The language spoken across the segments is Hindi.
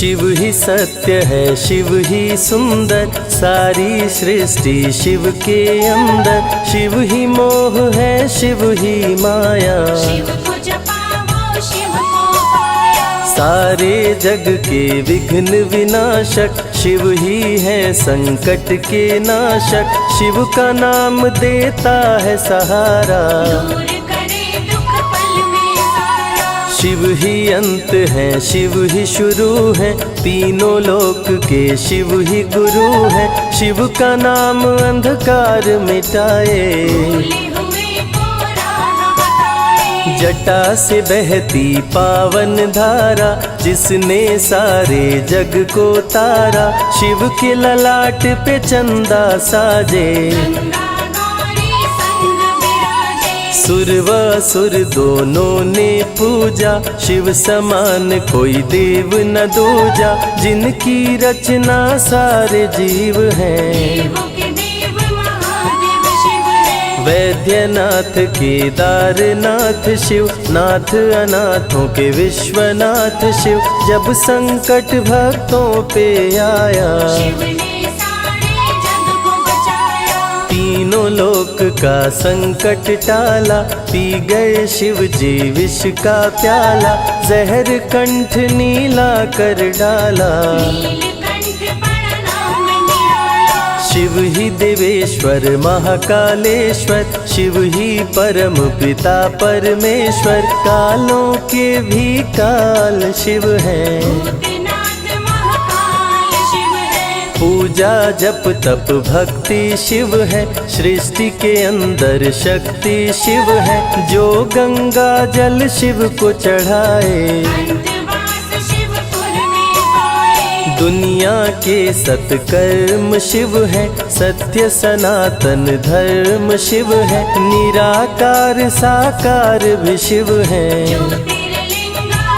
शिव ही सत्य है, शिव ही सुंदर, सारी सृष्टि शिव के अंदर। शिव ही मोह है, शिव ही माया, शिव को जपाओ शिव को पाया। सारे जग के विघ्न विनाशक, शिव ही है संकट के नाशक। शिव का नाम देता है सहारा, दूर करे दुख पल में सारा। शिव ही अंत है, शिव ही शुरू है, तीनों लोक के शिव ही गुरु है। शिव का नाम अंधकार मिटाए, भूले हुए को राह बताए। जटा से बहती पावन धारा, जिसने सारे जग को तारा। शिव के ललाट पे चंदा साजे, गंगा गौरी संग विराजे। सुर व असुर दोनों ने पूजा, शिव समान कोई देव न दूजा। जिनकी रचना सारे जीव हैं, देवों के देव महादेव शिव है। वैद्यनाथ केदारनाथ शिव, नाथ अनाथों के विश्वनाथ शिव। जब संकट भक्तों पे आया, शिव ने सारे जग को बचाया। तीनों लोक का संकट टाला, पी गए शिव जी विष का प्याला। जहर कंठ नीला कर डाला, नीलकंठ बड़ा नाम निराला। शिव ही देवेश्वर महाकालेश्वर, शिव ही परम पिता परमेश्वर। कालों के भी काल शिव हैं, भूतनाथ महाकाल शिव है। पूजा जप तप भक्ति शिव है, सृष्टि के अंदर शक्ति शिव है। जो गंगा जल शिव को चढ़ाए, अंतवास शिवपुर में पाए। दुनिया के सत्कर्म शिव है, सत्य सनातन धर्म शिव है। निराकार साकार भी शिव है, ज्योतिर्लिंगाकार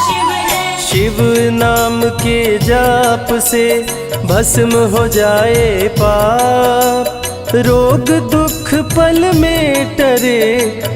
शिव है। शिव नाम के जाप से भस्म हो जाए पाप। रोग दुख पल में टरे,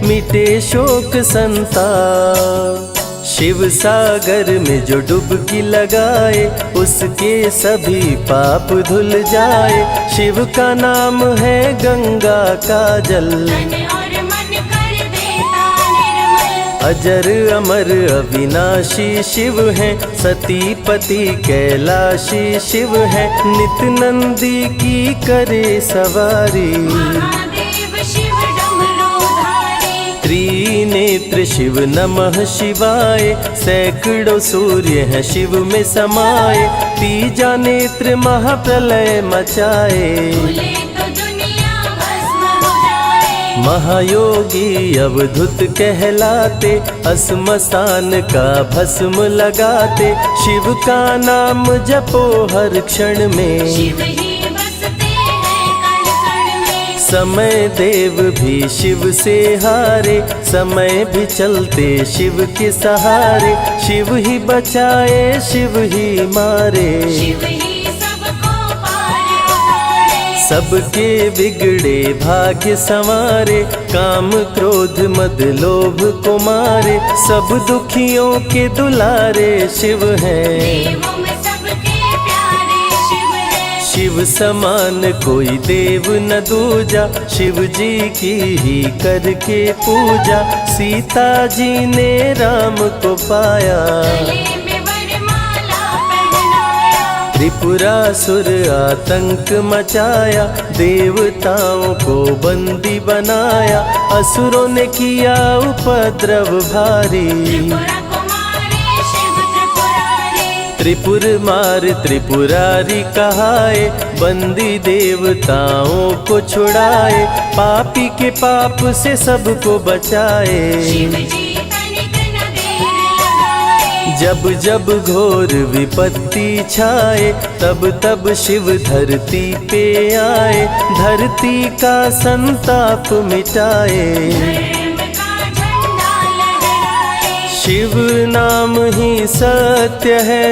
मिटे शोक संताप। शिव सागर में जो डुबकी लगाए, उसके सभी पाप धुल जाए। शिव का नाम है गंगा का जल, तन और मन कर देता निर्मल। अजर अमर अविनाशी शिव है, सतीपति कैलाशी शिव है। नित नंदी की करे सवारी, महादेव शिव डमरूधारी। त्रिनेत्र शिव नमः शिवाय। सैकड़ों सूर्य हैं शिव में समाये, तीजा नेत्र महाप्रलय मचाए। भूले तो दुनिया भस्म हो जाए। महायोगी अवधूत कहलाते, अस्मशान का भस्म लगाते। शिव का नाम जपो हर क्षण में, शिव ही बसते हैं कण कण में। समय देव भी शिव से हारे, समय भी चलते शिव के सहारे। शिव ही बचाए शिव ही मारे, शिव ही सबको पार उतारे। सबके बिगड़े भाग्य संवारे। काम क्रोध मद लोभ को मारे, सब दुखियों के दुलारे शिव हैं। देवों में सबके प्यारे शिव है। शिव समान कोई देव न दूजा, शिव जी की ही करके पूजा। सीता जी ने राम को पाया, गले में वरमाला पहनाया। त्रिपुरासुर आतंक मचाया। देवताओं को बंदी बनाया, असुरों ने किया उपद्रव भारी। त्रिपुरा कुमारी शिव त्रिपुरारी। त्रिपुर मार त्रिपुरारी कहाए, बंदी देवताओं को छुड़ाए। पापी के पाप से सबको बचाए, शिव जी तनिक न देर लगाए। जब जब घोर विपत्ति छाए, तब तब शिव धरती पे आए। धरती का संताप मिटाए, धर्म का झंडा लहराए। शिव नाम ही सत्य है,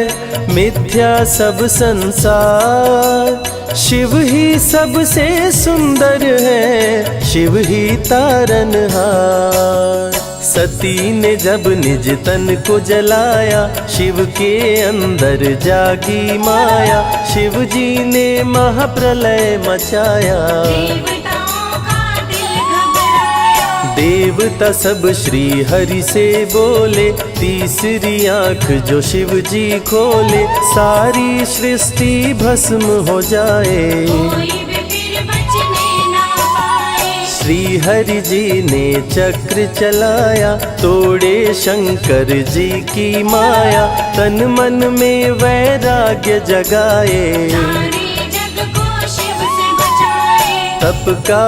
मिथ्या सब संसार। शिव ही सबसे सुंदर है, शिव ही तारनहार। सती ने जब निज तन को जलाया, शिव के अंदर जागी माया। शिव जी ने महाप्रलय मचाया, देवताओं का दिल घबराया। देवता सब श्री हरि से बोले, तीसरी आंख जो शिव जी खोले, सारी सृष्टि भस्म हो जाए। कोई भी फिर बचने ना पाए। श्री हरि जी ने चक्र चलाया, तोड़े शंकर जी की माया। तन मन में वैराग्य जगाए, सारे जग को शिव से बचाए। तप का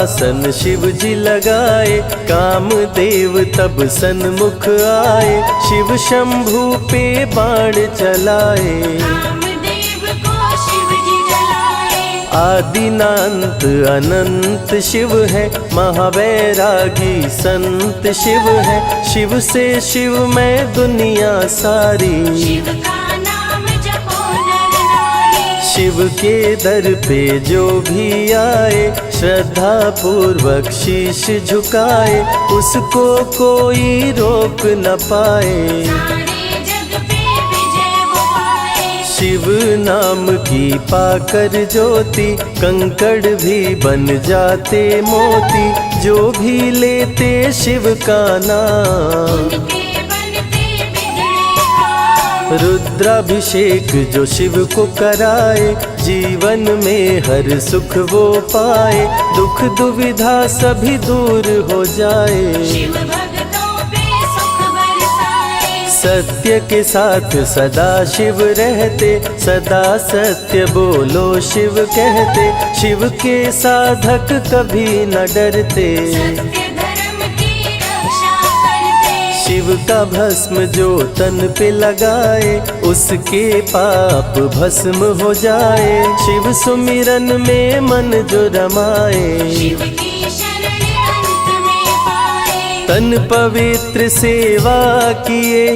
आसन शिव जी लगाए, कामदेव तब सन्मुख आए। शिव शंभू पे बाण चलाए, कामदेव को शिव जी जलाए। आदिनांत अनंत शिव है, महावैरागी संत शिव है। शिव से शिव में दुनिया सारी, शिव का नाम जपो नर नारी। शिव के दर पे जो भी आए, श्रद्धा पूर्वक शीश झुकाए। उसको कोई रोक न पाए, सारे जग पे विजय वो पाए। शिव नाम की पाकर ज्योति, कंकड़ भी बन जाते मोती। जो भी लेते शिव का नाम, उनके बनते बिगड़े काम। रुद्राभिषेक जो शिव को कराए, जीवन में हर सुख वो पाए। दुख दुविधा सभी दूर हो जाए, शिव भक्तों पे सुख बरसाए। सत्य के साथ सदा शिव रहते, सदा सत्य बोलो शिव कहते। शिव के साधक कभी न डरते, सत्य धर्म की रक्षा करते। शिव का भस्म जो तन पे लगाए, उसके पाप भस्म हो जाए। शिव सुमिरन में मन जो रमाए, शिव की शरण अंत में पाए। तन पवित्र सेवा किए,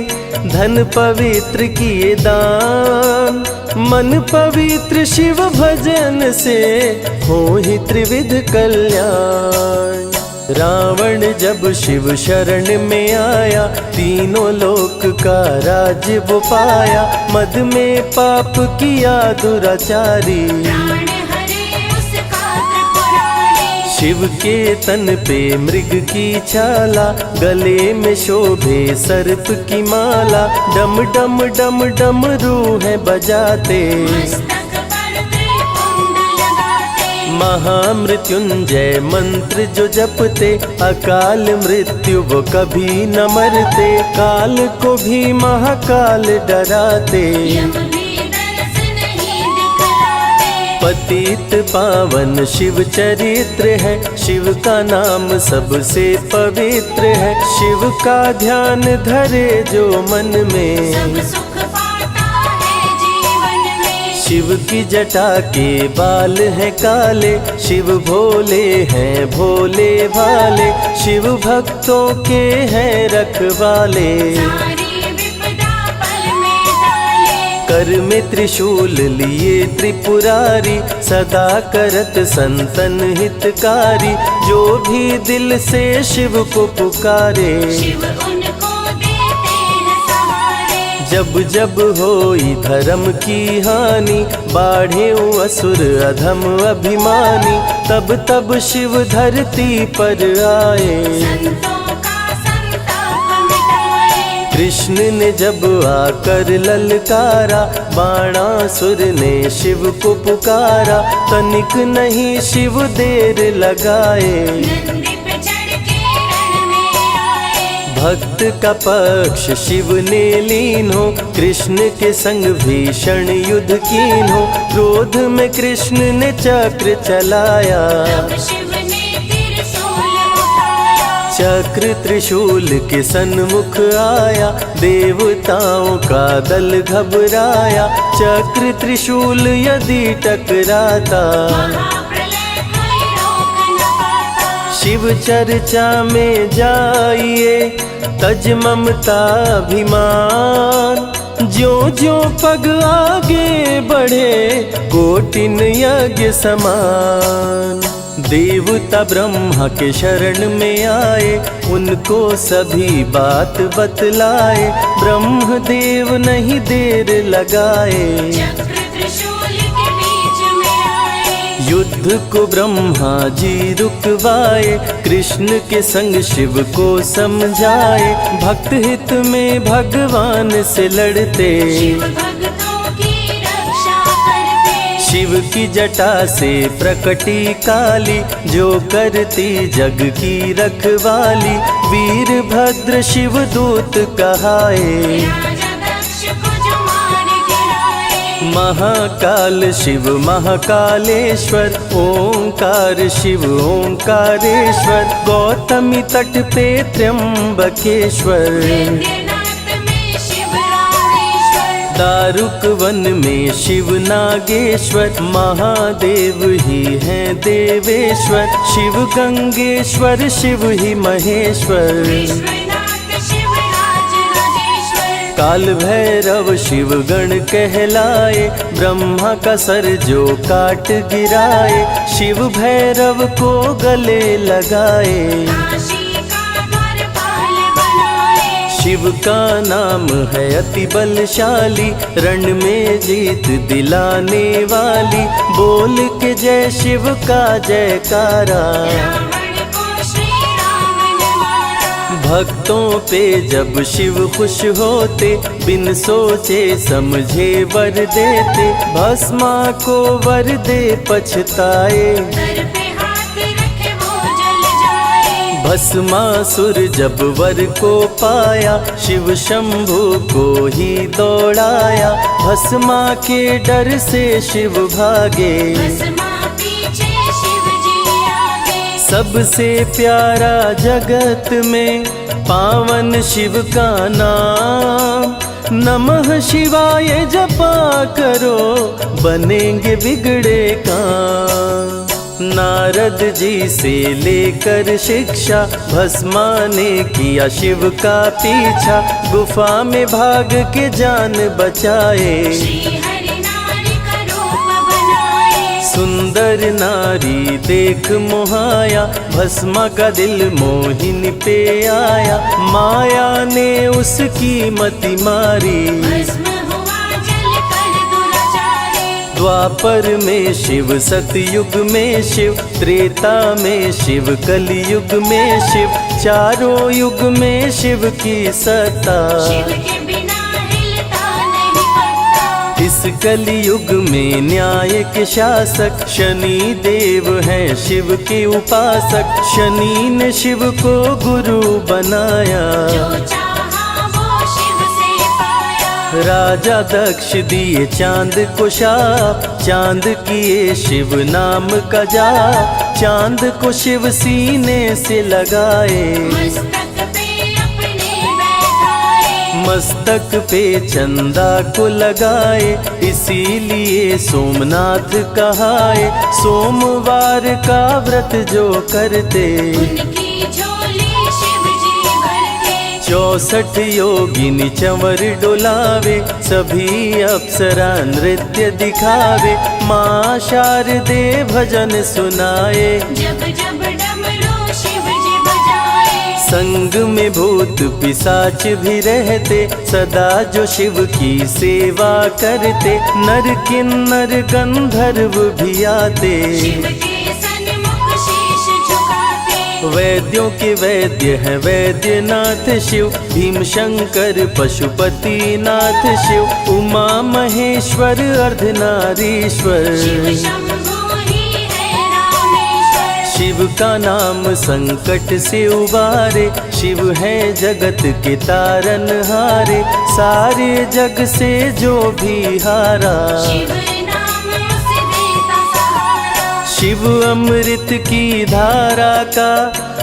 धन पवित्र किए दान। मन पवित्र शिव भजन से, हो ही त्रिविध कल्याण। रावण जब शिव शरण में आया, तीनों लोक का राज्य वो पाया। मद में पाप किया दुराचारी, प्राण हरे उसका त्रिपुरारी। शिव के तन पे मृग की छाला, गले में शोभे सर्प की माला। डम डम डम डम रूहें बजाते, मस्तक पर त्रिपुंड लगाते। महामृत्युंजय मंत्र जो जपते, अकाल मृत्यु वो कभी न मरते। काल को भी महाकाल डराते, यम भी दर्श नहीं दिखलाते। पतित पावन शिव चरित्र है, शिव का नाम सबसे पवित्र है। शिव का ध्यान धरे जो मन में, सब सुख पाता है जीवन में। शिव की जटा के बाल हैं काले, शिव भोले हैं भोले भाले। शिव भक्तों के हैं रखवाले, सारी विपदा पल में टाले। कर में त्रिशूल लिए त्रिपुरारी, सदा करत संतन हितकारी। जो भी दिल से शिव को पुकारे, शिव उनको देते हैं सहारे। जब जब होई धर्म की हानि, बाढ़े असुर अधम अभिमानी। तब तब शिव धरती पर आए, संतों का संताप मिटाए। कृष्ण ने जब आकर ललकारा, बाणासुर ने शिव को पुकारा। तनिक नहीं शिव देर लगाए, नंदी पे चढ़ के रण में आए। भक्त का पक्ष शिव ने लीन हो, कृष्ण के संग भीषण युद्ध कीन हो। क्रोध में कृष्ण ने चक्र चलाया, तब शिव ने त्रिशूल उठाया। चक्र त्रिशूल के सन्मुख आया, देवताओं का दल घबराया। चक्र त्रिशूल यदि टकराता, महाप्रलय कोई रोक न पाता। शिव चर्चा में जाइए, तज ममता अभिमान। ज्यों ज्यों पग आगे बढ़े, कोटिन यज्ञ समान। देवता ब्रह्मा के शरण में आए, उनको सभी बात बतलाए। ब्रह्मदेव नहीं देर लगाए, चक्र त्रिशूल के बीच में आए। युद्ध को ब्रह्मा जी रुकवाए। कृष्ण के संग शिव को समझाए, भक्त हित में भगवान से लड़ते। शिव भक्तों की रक्षा करते। शिव की जटा से प्रकटी काली, जो करती जग की रखवाली। वीरभद्र शिव दूत कहाए, राजा दक्ष को जो मार गिराए। महाकाल शिव महाकालेश्वर। ओंकार शिव ओंकारेश्वर। गौतमी तट पे त्र्यंबकेश्वर। वैद्यनाथ में शिव रामेश्वर। दारुक वन में शिव नागेश्वर। महादेव ही हैं देवेश्वर। शिव गंगेश्वर शिव ही महेश्वर। विश्वनाथ शिव राज राजेश्वर। काल भैरव शिव गण कहलाए। ब्रह्मा का सर जो काट गिराए, शिव भैरव को गले लगाए। काशी का द्वारपाल बनाए। शिव का नाम है अति बलशाली, रण में जीत दिलाने वाली। बोल के जय शिव का जयकारा, रावण को श्री राम ने मारा। भक्तों पे जब शिव खुश होते, बिन सोचे समझे वर देते। भस्मा को वर दे पछताए, सर पे हाथ रखे वो जल जाए। भस्मासुर जब वर को पाया, शिव शंभु को ही दौड़ाया। भस्मा के डर से शिव भागे, भस्मा पीछे शिव जी आगे। सबसे प्यारा जगत में पावन शिव का नाम। नमः शिवाय जपा करो, बनेंगे बिगड़े काम। नारद जी से लेकर शिक्षा, भस्मा ने किया शिव का पीछा। गुफा में भाग के जान बचाए, श्री हरि नारी का रूप बनाए। सुंदर नारी देख मोहाया। भस्मा का दिल मोहिनी पे आया, माया ने उसकी मति मारी। भस्म हुआ जल कर दुराचारी। द्वापर में शिव, सतयुग में शिव, त्रेता में शिव, कलयुग में शिव। चारों युग में शिव की सत्ता, शिव के बिना हिलता नहीं पत्ता। इस कलयुग में न्याय के शासक शनि देव हैं शिव के उपासक। शनि ने शिव को गुरु बनाया, जो चाहा वो शिव से पाया। राजा दक्ष दिए चांद को शाप। चांद किए शिव नाम का जाप। चांद को शिव सीने से लगाए, मस्तक पे अपने बैठाए। मस्तक पे चंदा को लगाए। इसीलिए सोमनाथ कहाए, सोमवार का व्रत जो करते। उनकी झोली शिव जी भरते। 64 योगिनी चंवर डोलावे, सभी अप्सरा नृत्य दिखावे। माँ शारदे भजन सुनाए, जब जब डमरू शिव जी बजाए। संग में भूत पिशाच भी रहते, सदा जो शिव की सेवा करते। नर किन्नर गंधर्व भी आते, शिव के सन्मुख शीश झुकाते। वैद्यों के वैद्य है वैद्यनाथ शिव। भीम शंकर पशुपति नाथ शिव। उमा महेश्वर अर्धनारीश्वर, शिव शंभु ही है रामेश्वर। शिव का नाम संकट से उबारे। शिव है जगत के तारनहारे, सारे जग से जो भी हारा। शिव नाम उसे देता सहारा। शिव अमृत की धारा का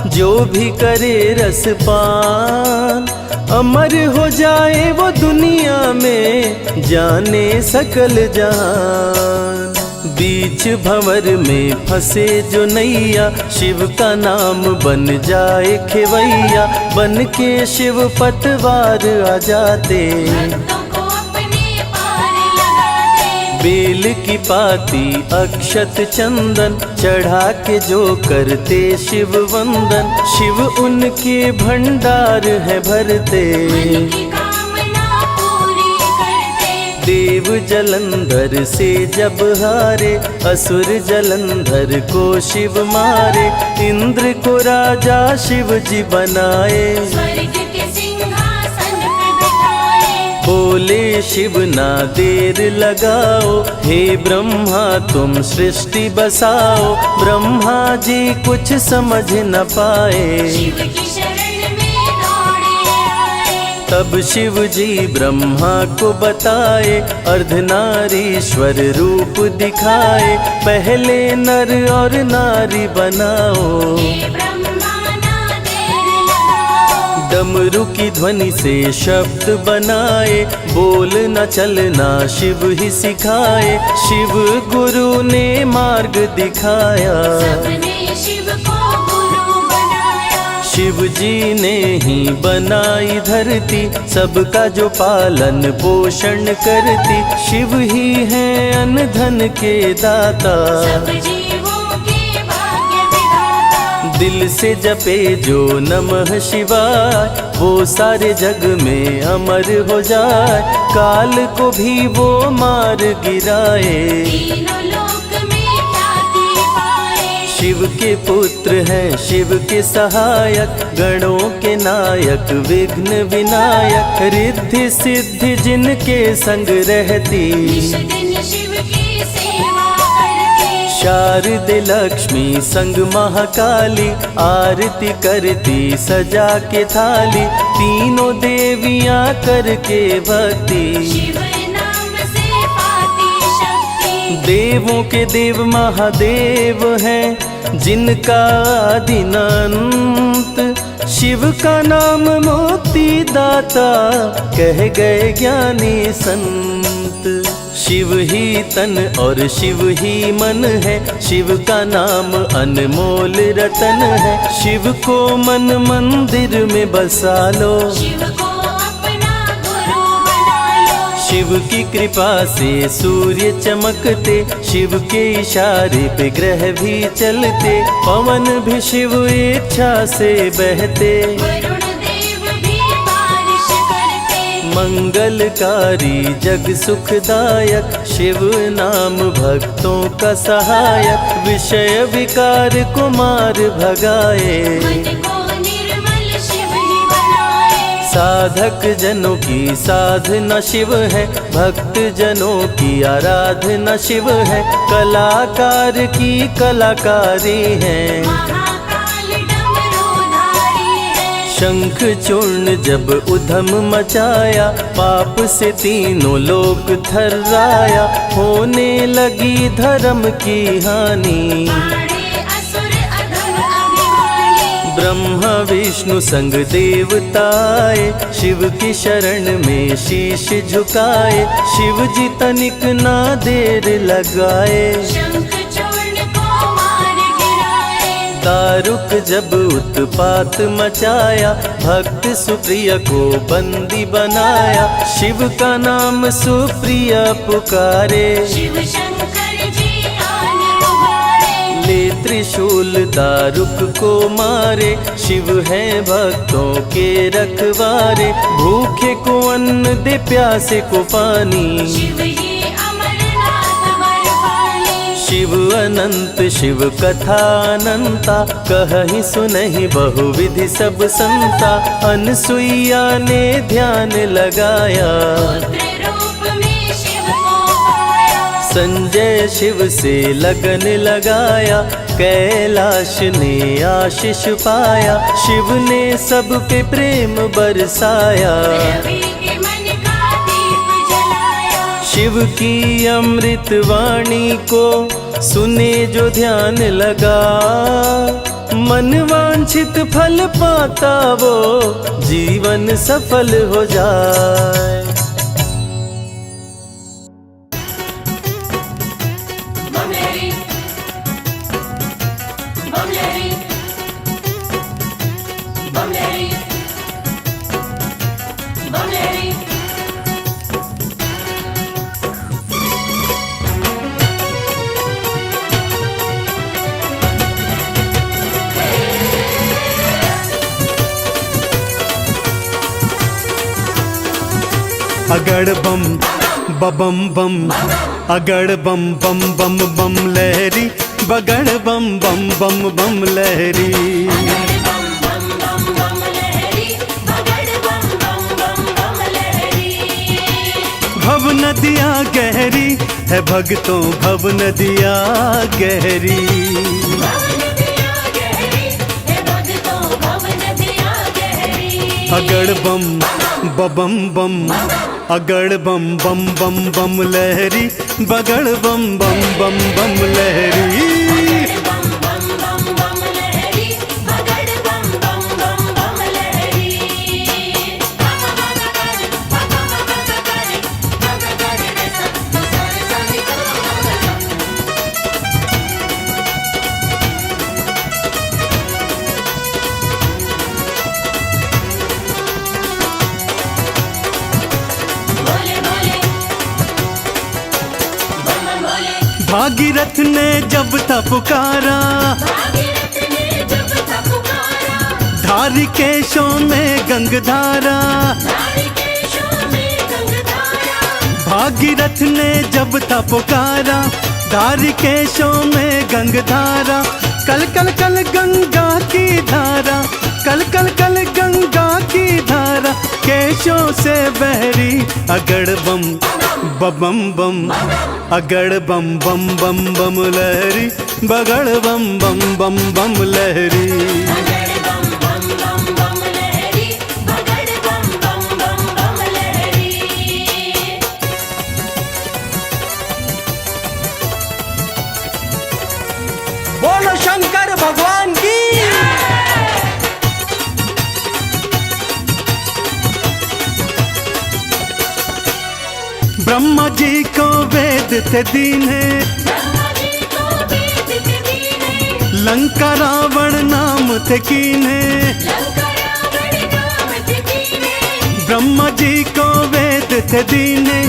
जो भी करे रसपान, अमर हो जाए वो दुनिया में, जाने सकल जहान। बीच भंवर में फंसे जो नैया, शिव का नाम बन जाए खेवैया। बन के शिव पतवार आ जाते, भक्तों को अपने पार लगाते। बेल की पाती अक्षत चंदन चढ़ा के जो करते शिव वंदन, शिव उनके भंडार है भरते। मन की कामना पूरी करते। देव जलंधर से जब हारे, असुर जलंधर को शिव मारे। इंद्र को राजा शिव जी बनाए, स्वर्ग के सिंहासन पे बिठाए। बोले शिव ना देर लगाओ, हे ब्रह्मा तुम सृष्टि बसाओ। ब्रह्मा जी कुछ समझ न पाए, शिव की शरण में दौड़े आए। तब शिव जी ब्रह्मा को बताए, अर्धनारीश्वर रूप दिखाए। पहले नर और नारी बनाओ, हे ब्रह्मा ना देर लगाओ। डमरू की ध्वनि से शब्द बनाए, बोलना चलना शिव ही सिखाए। शिव गुरु ने मार्ग दिखाया, सबने शिव को गुरु बनाया। शिव जी ने ही बनाई धरती, सबका जो पालन पोषण करती। शिव ही है अन्न धन के दाता, सब जीवों के भाग्य विधाता। दिल से जपे जो नमः शिवाय, वो सारे जग में अमर हो जाए। काल को भी वो मार गिराए, तीनों लोक में ख्याति पाए। शिव के पुत्र हैं शिव के सहायक, गणों के नायक विघ्न विनायक। रिद्धि सिद्धि जिनके संग रहती, निश दिन शिव की सेवा करते। शारदे लक्ष्मी संग महाकाली, आरती करती सजा के थाली। तीनों देवियां करके भक्ति, शिव नाम से पाती शक्ति। देवों के देव महादेव हैं, जिनका आदिनांत। शिव का नाम मुक्ति दाता, कह गए ज्ञानी संत। शिव ही तन और शिव ही मन है, शिव का नाम अनमोल रतन है। शिव को मन मंदिर में बसा लो, शिव को अपना गुरु बना लो। शिव की कृपा से सूर्य चमकते, शिव के इशारे पे ग्रह भी चलते। पवन भी शिव इच्छा से बहते, वरुण देव भी बारिश करते। मंगलकारी जग सुखदायक, शिव नाम भक्तों का सहायक। विषय विकार को मार भगाए, मन को निर्मल शिव ही बनाए। साधक जनों की साधना शिव है, भक्त जनों की आराधना शिव है। कलाकार की कलाकारी है, महाकाल डमरूधारी है। शंख चूर्ण जब उधम मचाया, पाप से तीनों लोक थर्राया। होने लगी धर्म की हानि, बाड़े असुर अधम अभिमानी। ब्रह्मा विष्णु संग देवताए, शिव की शरण में शीश झुकाए। शिव जी तनिक ना देर लगाए, शंख चूर्ण को मार गिराए। दारुक जब उत्पात मचाया, भक्त सुप्रिया को बंदी बनाया। शिव का नाम सुप्रिया पुकारे, शिव शंकर जी आन उबारे। ले त्रिशूल दारुक को मारे। शिव है भक्तों के रखवारे, भूखे को अन्न दे प्यासे को पानी। शिव ही अमरनाथ बरपाली। शिव अनंत शिव कथा अनंता, कहीं सुनहि बहुविधि सब संता। अनसुईया ने ध्यान लगाया, पुत्र रूप में शिव को पाया। संजय शिव से लगन लगाया। कैलाश ने आशीष पाया, शिव ने सब पे प्रेम बरसाया। रवि के मन का दीप जलाया। शिव की अमृत वाणी को सुने जो ध्यान लगा, मन वांछित फल पाता वो जीवन सफल हो जाए। बमलेरी बमलेरी बमलेरी बमलेरी अगड़ बम बम बम अगड़ बम बम बम बम लहरी बगड़ बम बम बम बम लहरी बम बम बम बम लहरी बगड़ बम बम बम बम लहरी भव नदिया गहरी है भक्तों भव नदिया गहरी भव नदिया गहरी है भक्तों भव नदिया गहरी अगड़ बम बम बम अगड़ बम बम बम बम लहरी बगड़ बम बम बम बम लहरी बम बम बम बम लहरी बगड़ बम बम बम बम लहरी बम बम करे बम बम करे बम करे रे सब सारे सारे करो बोले बोले बम बम बोले भागीरथ ने जब था पुकारा भागीरथ ने जब था पुकारा धारी केशों में गंगधारा धारी केशों में गंगधारा भागीरथ ने जब था पुकारा धारी केशों में गंगधारा कल कल कल गंगा की धारा कल कल कल गंगा की धारा केशों से बहरी अगड़ बम बम बम अगड़ बम बम बम बम लहरी बगड़ बम बम बम बम लहरी बगड़ बम बम बम बम लहरी बगड़ बम बम बम बम लहरी बोलो शंकर भगवान की ब्रह्मा जी को वेद थे दीने ब्रह्मा जी को वेद थे दीने लंका रावण नाम थे कीने लंका रावण नाम थे दीने ब्रह्मा जी को वेद थे दीने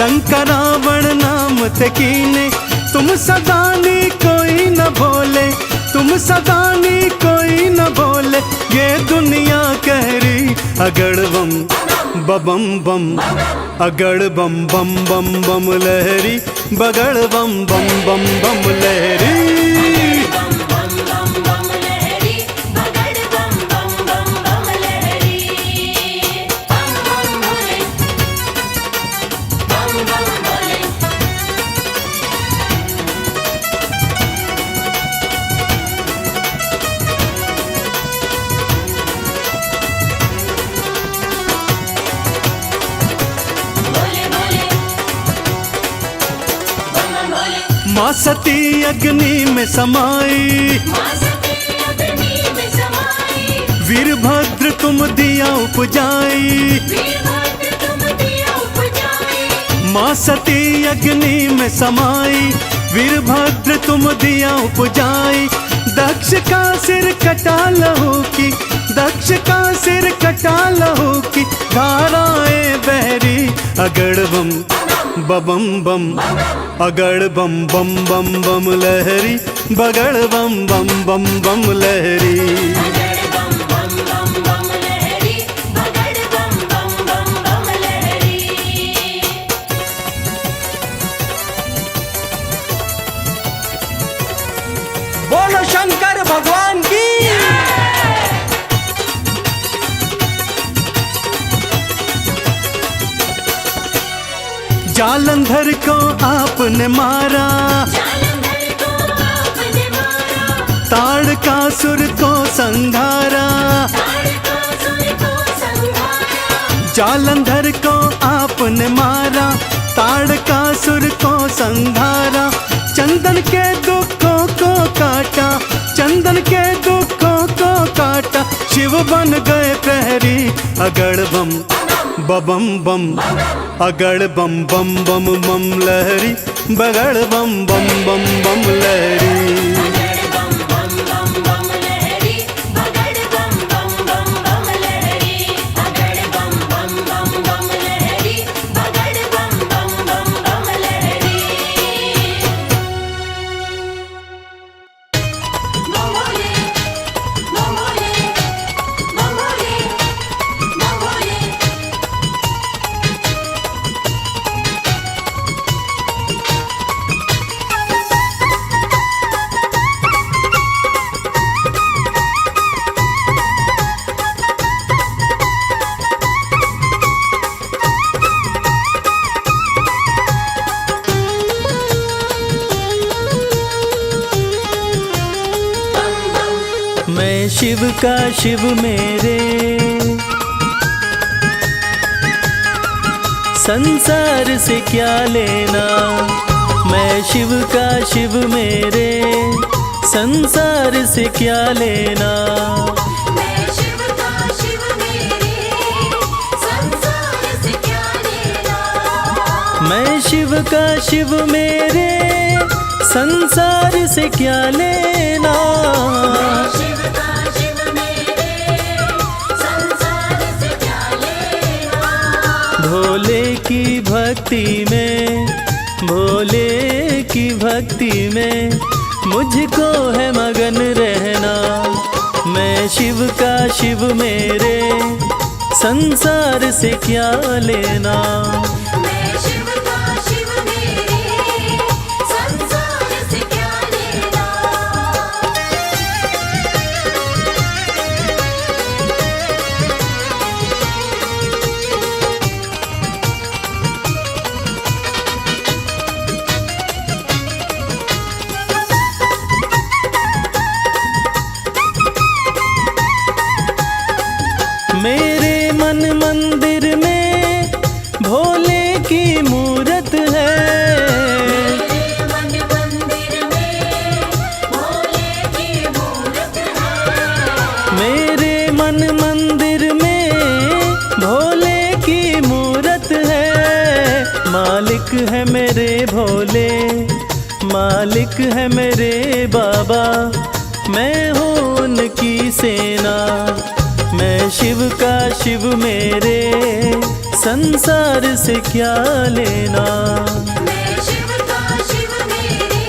लंका रावण नाम थे कीने तुम सदानी कोई न भोले तुम सदानी कोई न भोले ये दुनिया कह रही अगड़ बम बम बम अगड़ बम बम बम बम लहरी बगड़ बम बम बम बम लहरी बम बम बम बम लहरी बगड़ बम बम बम बम लहरी बम बम भोले बम बम भोले बोले बोले बम बम बोले माँ सती अग्नि में समाई माँ सती अग्नि में समाई वीरभद्र तुम दिया उपजाई वीरभद्र तुम दिया उपजाई माँ सती अग्नि में समाई वीरभद्र तुम दिया उपजाई दक्ष का सिर कटा लहू की दक्ष का सिर कटा लहू की धाराएं बहरी अगड़ बम बम बम अगड़ बम बम बम बम लहरी बगड़ बम बम बम बम लहरी बगड़ बम बम बम बम लहरी बगड़ बम बम बम बम लहरी बोलो शंकर भगवान की जालंधर को आपने मारा जालंधर को आपने मारा ताड़कासुर को संघारा ताड़कासुर को संहारा जालंधर को आपने मारा ताड़कासुर को संघारा चंदन के दुखों को काटा चंदन के दुखों को काटा शिव बन गए प्रहरी अगड़ बम बम बम अगड़ बम बम बम बम लहरी बगड़ बम बम बम बम लहरी बगड़ बम बम बम बम लहरी बगड़ बम बम बम बम लहरी बगड़ बम बम बम बम लहरी बगड़ बम बम बम बम लहरी मंगोले मंगोले मंगोले मंगोले शिव का शिव मेरे, संसार से क्या लेना। मैं शिव का शिव मेरे, संसार से क्या लेना। मैं शिव का शिव मेरे, संसार से क्या लेना। मैं शिव का शिव मेरे, संसार से क्या लेना। शिव का शिव मेरे, संसार से क्या लेना। भोले की भक्ति में, भोले की भक्ति में मुझको है मगन रहना। मैं शिव का शिव मेरे, संसार से क्या लेना। मैं शिव का शिव मेरे, संसार से क्या लेना। मेरे मन मंदिर में भोले की मूरत है। मेरे मन मंदिर में भोले की मूरत है। मेरे मन मंदिर में भोले की मूरत है। मालिक है मेरे भोले, मालिक है मेरे बाबा, मैं हूँ उनकी सेना। मैं शिव का शिव मेरे, संसार से क्या लेना। मैं शिव का शिव मेरे,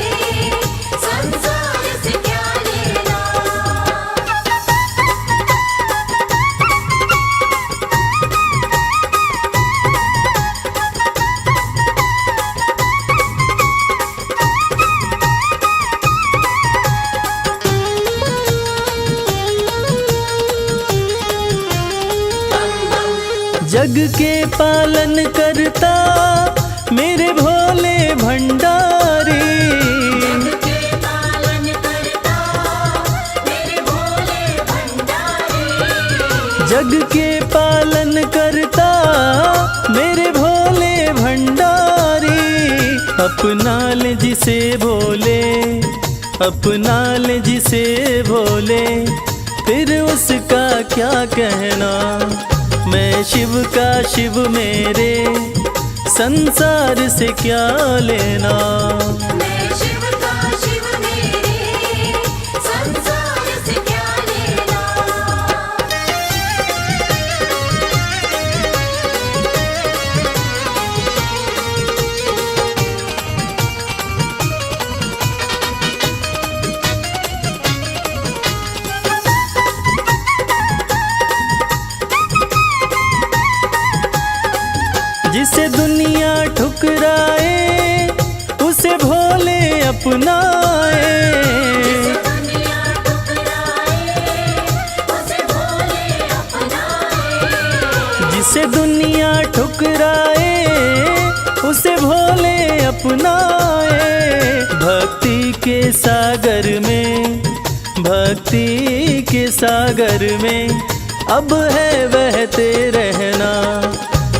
संसार से क्या लेना। जग के पालन करता मेरे भोले भंडारी। जग के पालन करता मेरे भोले भंडारी। जग के पालन करता मेरे भोले भंडारी। अपना ले जिसे भोले, अपना ले जिसे भोले, फिर उसका क्या कहना। मैं शिव का शिव मेरे, संसार से क्या लेना। मैं शिव का शिव मेरे, संसार से क्या लेना। जिसे दुनिया ठुकराए उसे भोले अपनाए। दुनिया ठुकराए उसे भोले अपनाए। जिसे दुनिया ठुकराए उसे भोले अपनाए। भक्ति के सागर में, भक्ति के सागर में अब है बहते रहना।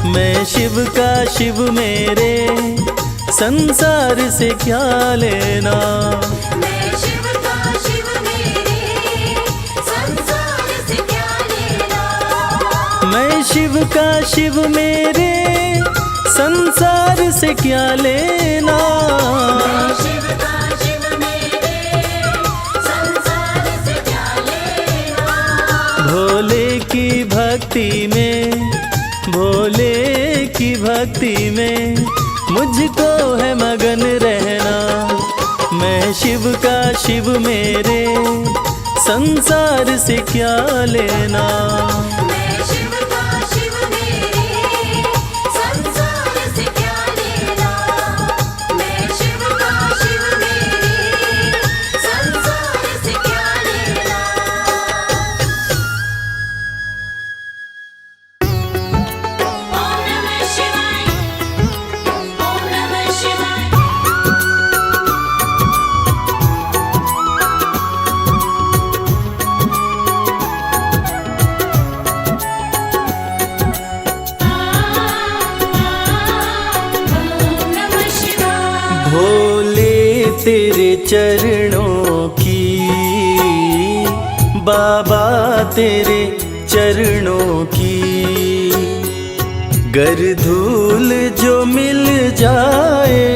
मैं शिव का शिव मेरे, संसार से क्या लेना। मैं शिव का शिव मेरे, संसार से क्या लेना। मैं शिव का शिव मेरे, संसार से क्या लेना। मैं शिव का शिव मेरे, संसार से क्या लेना। भोले की भक्ति में, भोले की भक्ति में मुझको है मगन रहना। मैं शिव का शिव मेरे, संसार से क्या लेना। मैं शिव का शिव मेरे, संसार से क्या लेना। मैं शिव का शिव मेरे, संसार से क्या लेना। ओम नमः शिवाय, ओम नमः शिवाय। तेरे चरणों की, बाबा तेरे चरणों की। गर धूल जो मिल जाए,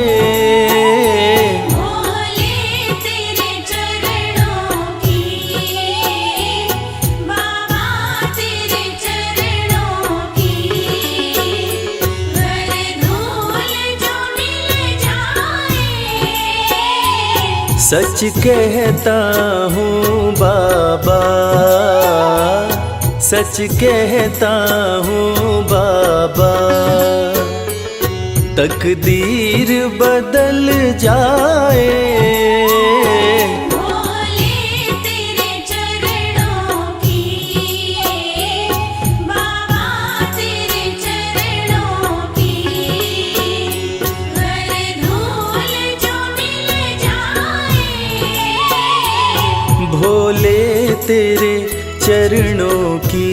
भोले तेरे चरणों की, बाबा तेरे चरणों की। गर धूल जो मिल जाए, सच कहता हूँ बाबा, सच कहता हूँ बाबा। तकदीर बदल जाए, भोले तेरे चरणों की, बाबा तेरे चरणों की। गर धूल जो मिल जाए, भोले तेरे चरणों की।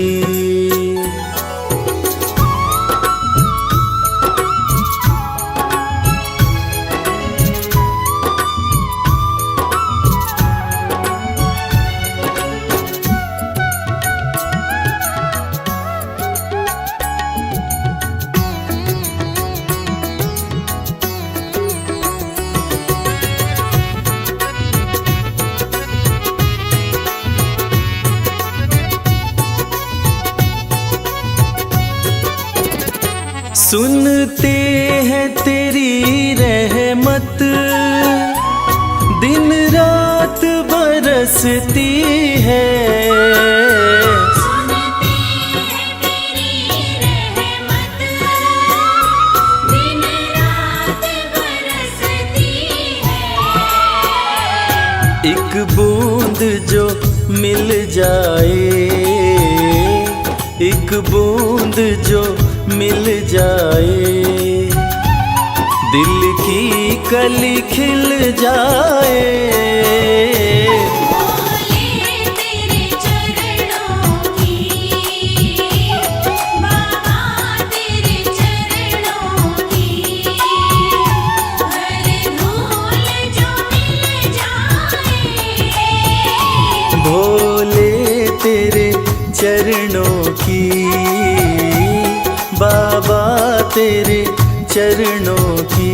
सुनते हैं तेरी रहमत, दिन रात बरसती है। सुनते हैं तेरी रहमत, दिन रात बरसती है। एक बूंद जो मिल जाए, एक बूंद जो मिल जाए, दिल की कली खिल जाए। भोले तेरे चरणों की, बाबा तेरे चरणों की। गर धूल जो मिल जाए, भोले तेरे चरणों की, बाबा तेरे चरणों की।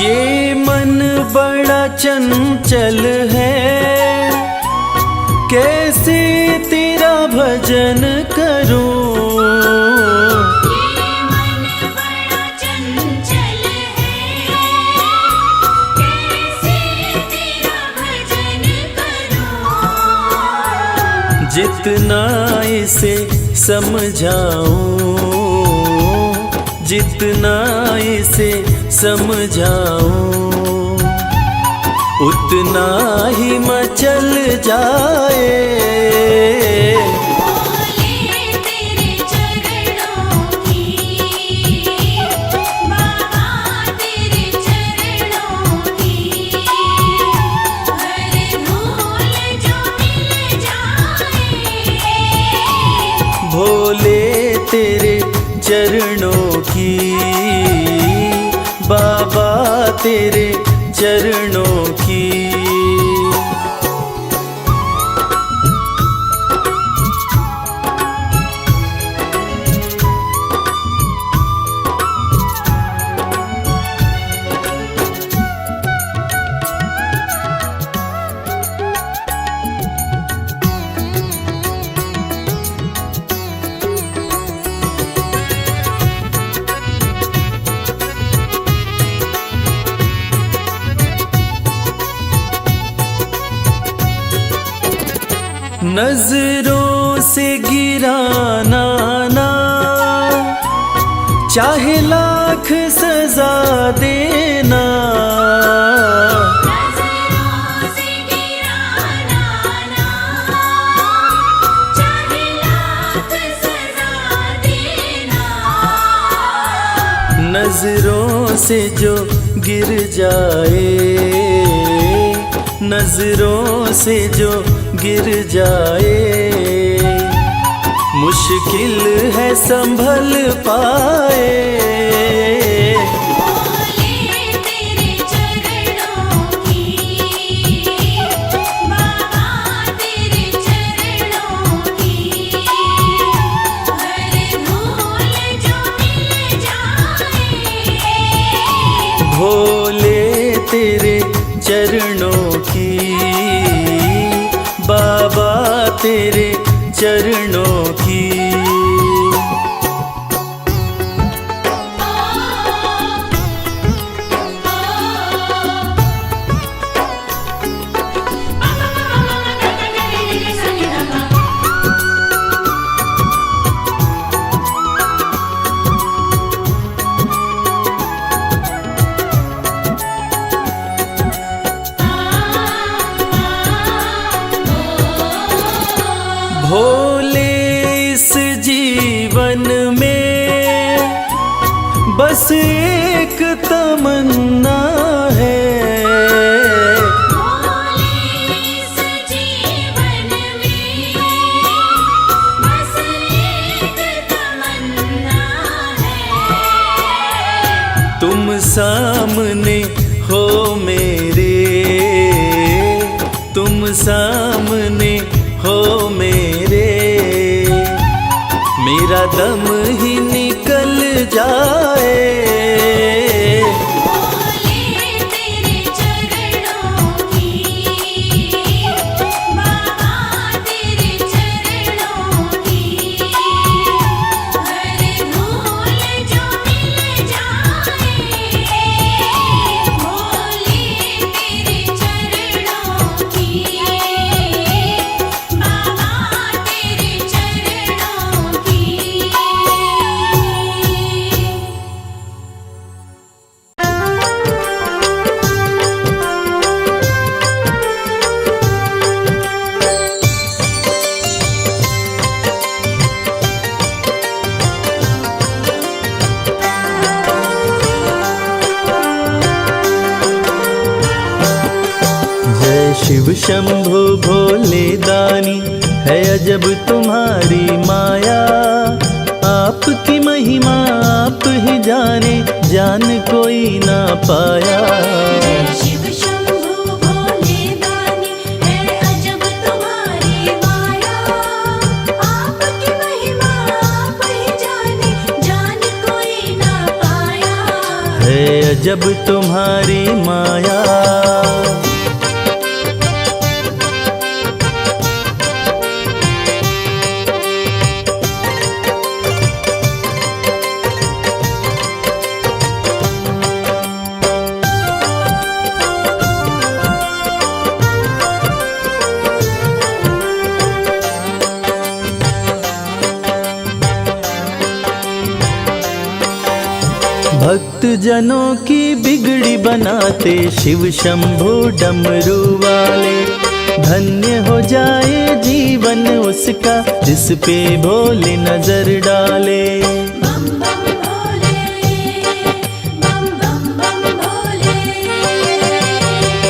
ये मन बड़ा चंचल है, कैसे तेरा भजन करूं। ये मन बड़ा चंचल है, कैसे तेरा भजन करूं। जितना इसे समझाऊं, जितना इसे समझाऊं, उतना ही मचल जाए। भोले तेरे चरणों की, बाबा तेरे चरणों की। गर धूल जो मिल जाए, भोले तेरे चरणों की, बाबा तेरे चरणों की। नजरों से गिराना ना, चाहे लाख सजा देना। नजरों से गिराना नजरों से जो गिर जाए, नजरों से जो गिर जाए, मुश्किल है संभल पाए। भोले तेरे चरणों की, बाबा तेरे चरणों की। भोले इस जीवन में बस एक तमन्ना है, भोले इस जीवन में बस एक तमन्ना है। तुम सामने हो मेरे, तुम सामने हो मेरे, मेरा दम ही निकल जाए। भोले तेरे चरणों की, बाबा तेरे चरणों की, हर भूल जो मिल जाए। भोले तेरे चरणों की, बाबा तेरे चरणों की। जय शिव शंभु भोले दानी, है अजब तुम्हारी माया। आपकी महिमा आप ही जाने, जान कोई ना पाया। शिव शंभु भोले दानी, है अजब तुम्हारी माया। आपकी महिमा आप ही जाने, जान कोई ना पाया। है अजब तुम्हारी माया। भक्त जनों की बिगड़ी बनाते शिव शंभु डमरू वाले। धन्य हो जाए जीवन उसका, जिस पे भोले नजर डाले। बम बम भोले, बम बम बम भोले।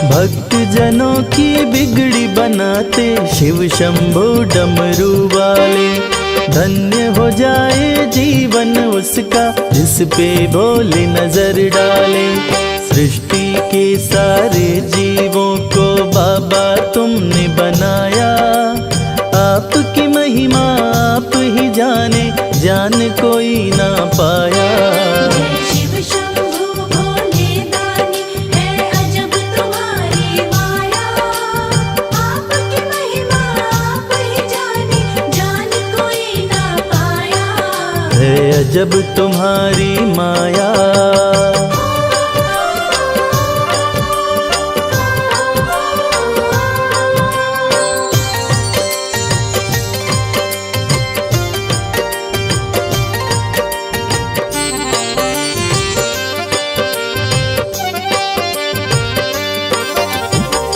भक्त जनों की बिगड़ी बनाते शिव शंभु डमरू वाले। धन्य हो जाए जीवन उसका, जिस पे भोले नजर डाले। सृष्टि के सारे जीवों को बाबा तुमने बनाया। आपकी महिमा आप ही जाने, जान कोई ना पाया। शिव शंभु भोले दानी, है अजब तुम्हारी माया। आपकी महिमा आप ही जाने, जान कोई ना पाया। है अजब तुम्हारी माया।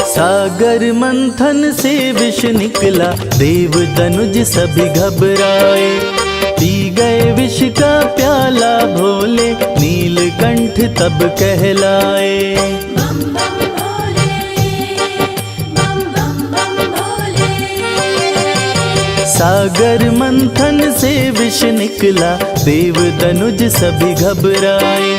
सागर मंथन से विष निकला, देव दनुज सभी घबराए। पी गए विष का प्याला भोले, नीलकंठ नीलकंठ तब कहलाए। बम बम भोले, बम बम बम भोले। सागर मंथन से विष निकला, देव दनुज सभी घबराए।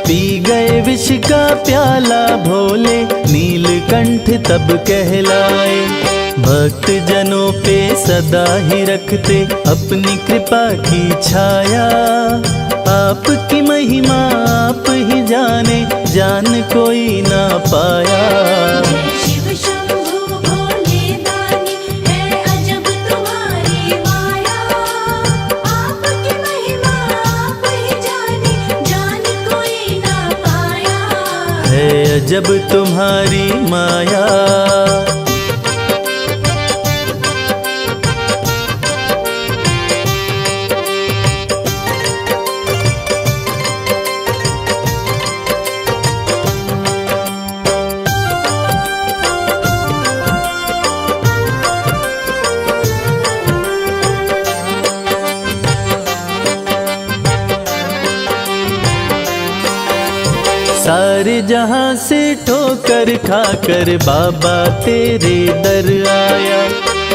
पी गए विष का प्याला भोले, नीलकंठ तब कहलाए। भक्त जनों पे सदा ही रखते अपनी कृपा की छाया। आपकी महिमा आप ही जाने, जान कोई ना पाया। शिव शंभु भोले दानी, है अजब तुम्हारी माया। आपकी महिमा आप ही जाने, जान कोई ना पाया। है अजब तुम्हारी माया। सारे जहां से ठोकर खाकर बाबा तेरे दर आया।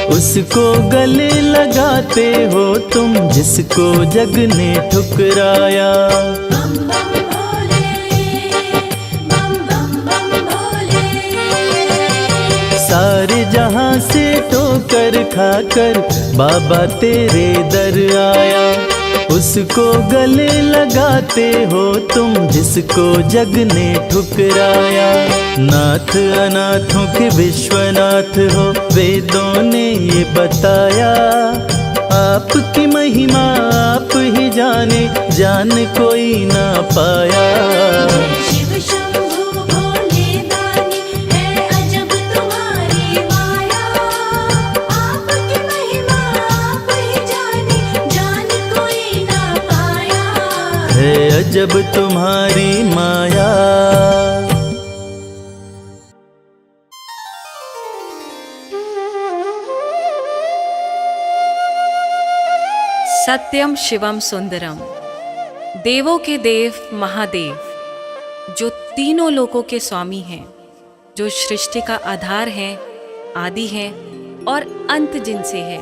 उसको गले लगाते हो तुम, जिसको जग ने ठुकराया। बम बम भोले, बम बम बम भोले। सारे जहां से ठोकर खाकर बाबा तेरे दर आया। उसको गले लगाते हो तुम, जिसको जग ने ठुकराया। नाथ अनाथों के विश्वनाथ हो, वेदों ने ये बताया। आपकी महिमा आप ही जाने, जान कोई ना पाया। शिव शंभु भोले दानी, है अजब तुम्हारी माया। आपकी महिमा आप ही जाने, जान कोई ना पाया। है अजब तुम्हारी माया। सत्यम शिवम सुंदरम, देवों के देव महादेव, जो तीनों लोकों के स्वामी हैं, जो सृष्टि का आधार हैं, आदि हैं और अंत जिनसे है,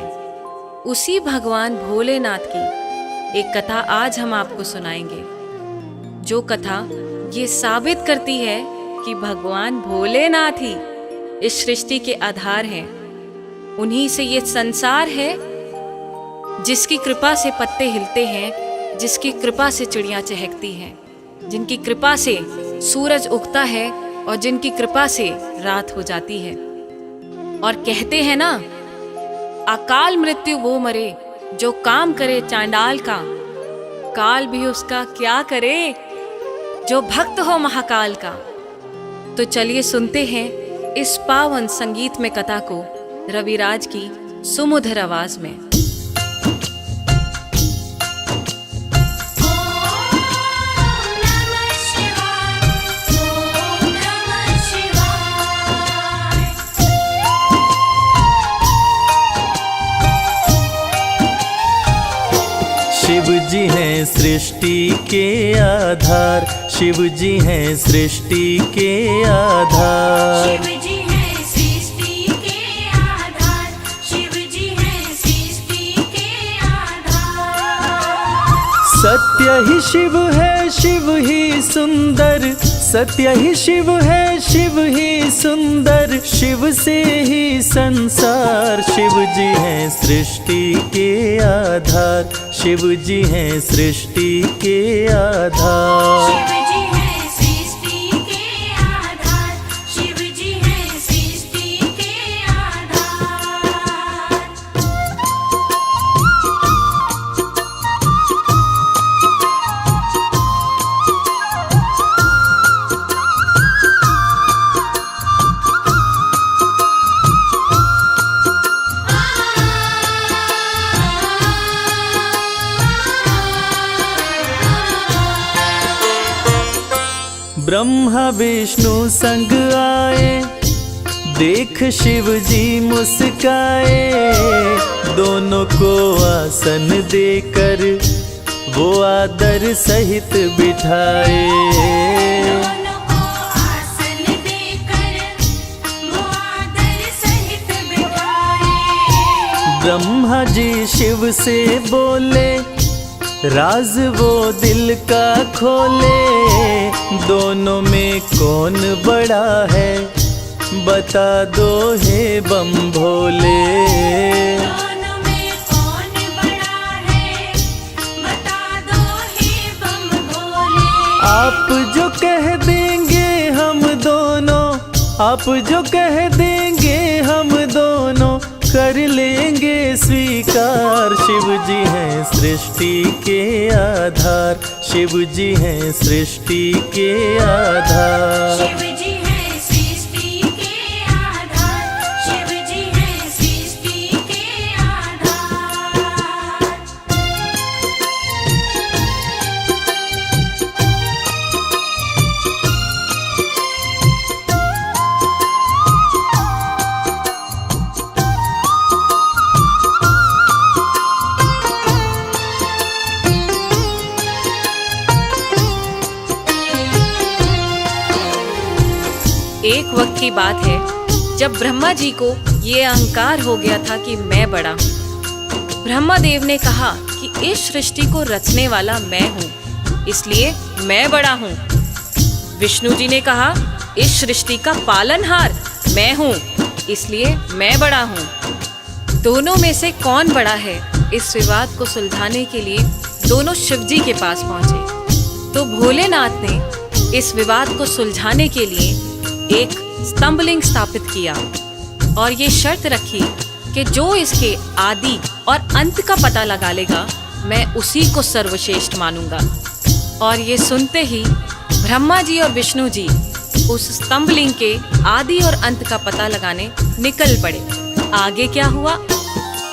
उसी भगवान भोलेनाथ की एक कथा आज हम आपको सुनाएंगे। जो कथा ये साबित करती है कि भगवान भोलेनाथ ही इस सृष्टि के आधार हैं। उन्हीं से ये संसार है, जिसकी कृपा से पत्ते हिलते हैं, जिसकी कृपा से चिड़ियाँ चहकती हैं, जिनकी कृपा से सूरज उगता है और जिनकी कृपा से रात हो जाती है। और कहते हैं ना, अकाल मृत्यु वो मरे जो काम करे चांडाल का, काल भी उसका क्या करे जो भक्त हो महाकाल का। तो चलिए सुनते हैं इस पावन संगीत में कथा को रविराज की सुमधुर आवाज में। शिव जी हैं सृष्टि के आधार, शिव जी हैं सृष्टि के आधार। शिव जी है सृष्टि के आधार, शिव जी है सृष्टि के आधार। सत्य ही शिव है, शिव ही सुंदर, सत्य ही शिव है, शिव ही सुंदर, शिव से ही संसार। शिव जी हैं सृष्टि के आधार, शिव जी हैं सृष्टि के आधार। शिव जी है सृष्टि के आधार, शिव जी है सृष्टि के आधार। ब्रह्मा विष्णु संग आए, देख शिव जी मुस्काए। दोनों को आसन देकर वो आदर सहित बिठाए। दोनों को आसन देकर वो आदर सहित बिठाए। ब्रह्मा जी शिव से बोले, राज वो दिल का खोले। दोनों में कौन बड़ा है, बता दो हे बम भोले। दोनों में कौन बड़ा है, बता दो हे बम भोले। आप जो कह देंगे हम दोनों, आप जो कह देंगे हम दोनों, कर लेंगे स्वीकार। शिव जी हैं सृष्टि के आधार, शिव जी हैं सृष्टि के आधार। शिव जी हैं सृष्टि के आधार, शिव जी हैं सृष्टि के आधार। एक वक्त की बात है जब ब्रह्मा जी को ये अहंकार हो गया था कि मैं बड़ा हूँ। ब्रह्मा देव ने कहा कि इस सृष्टि को रचने वाला मैं हूँ, इसलिए मैं बड़ा हूँ। विष्णु जी ने कहा इस सृष्टि का पालनहार मैं हूँ, इसलिए मैं बड़ा हूँ। दोनों में से कौन बड़ा है, इस विवाद को सुलझाने के लिए दोनों शिव जी के पास पहुंचे। तो भोलेनाथ ने इस विवाद को सुलझाने के लिए एक स्तंभलिंग स्थापित किया और ये शर्त रखी कि जो इसके आदि और अंत का पता लगा लेगा, मैं उसी को सर्वश्रेष्ठ मानूंगा। और ये सुनते ही ब्रह्मा जी और विष्णु जी उस स्तंभलिंग के आदि और अंत का पता लगाने निकल पड़े। आगे क्या हुआ?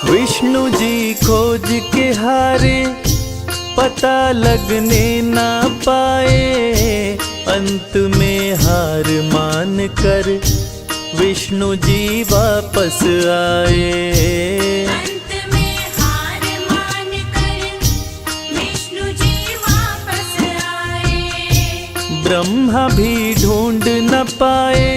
विष्णु जी खोज के हारे, पता लगने ना पाए। अंत में हार मान कर विष्णु जी वापस आए। अंत में हार मान कर विष्णु जी वापस आए। ब्रह्मा भी ढूंढ न पाए,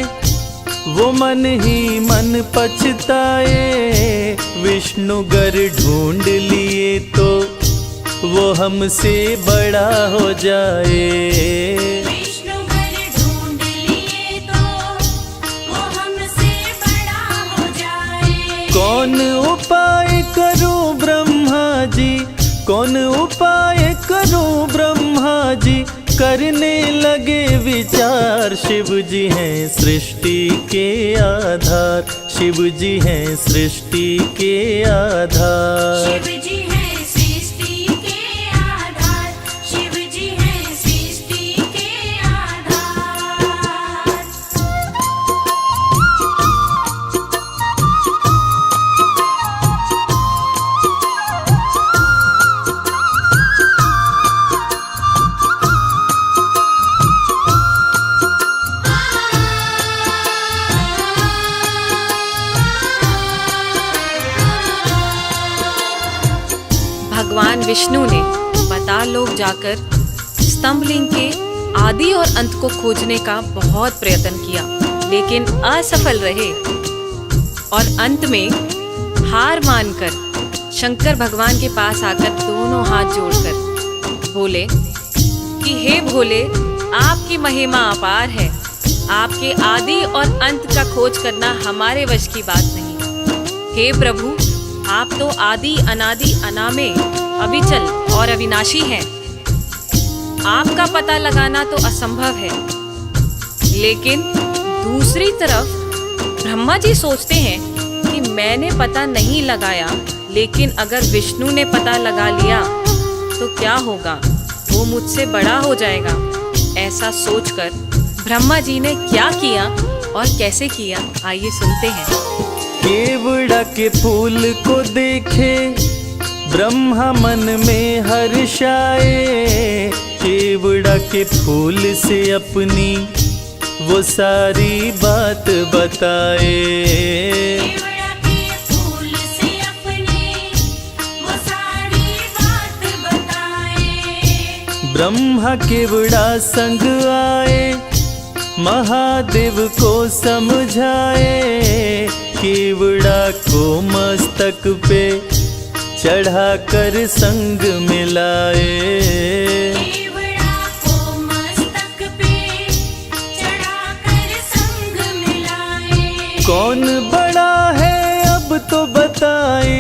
वो मन ही मन पछताए। विष्णु गर ढूंढ लिए तो वो हमसे बड़ा हो जाए। विष्णु घर ढूंढ लिए तो वो हमसे बड़ा हो जाए। कौन उपाय करूं ब्रह्मा जी, कौन उपाय करूं ब्रह्मा जी, करने लगे विचार। शिव जी हैं सृष्टि के आधार, शिव जी हैं सृष्टि के आधार। शिव जी हैं सृष्टि के आधार, शिव जी हैं सृष्टि के आधार। भगवान विष्णु ने पाताल लोक जाकर स्तंभलिंग के आदि और अंत को खोजने का बहुत प्रयत्न किया, लेकिन असफल रहे। और अंत में हार मानकर शंकर भगवान के पास आकर दोनों हाथ जोड़कर बोले कि हे भोले, आपकी महिमा अपार है, आपके आदि और अंत का खोज करना हमारे वश की बात नहीं। हे प्रभु, आप तो आदि अनादि अनामे, अविचल और अविनाशी हैं। आपका पता लगाना तो असंभव है। लेकिन दूसरी तरफ ब्रह्मा जी सोचते हैं कि मैंने पता नहीं लगाया, लेकिन अगर विष्णु ने पता लगा लिया तो क्या होगा, वो मुझसे बड़ा हो जाएगा। ऐसा सोचकर ब्रह्मा जी ने क्या किया और कैसे किया, आइए सुनते हैं। केवड़ा के फूल को देखे ब्रह्मा मन में हर्षाए। केवड़ा के फूल से अपनी वो सारी बात बताए। केवड़ा के फूल से अपनी वो सारी बात बताए। ब्रह्मा केवड़ा संग आए, महादेव को समझाए, केवड़ा को मस्तक पे चढ़ाकर संग मिलाए। केवड़ा को मस्तक पे चढ़ाकर संग मिलाए। कौन बड़ा है अब तो बताए,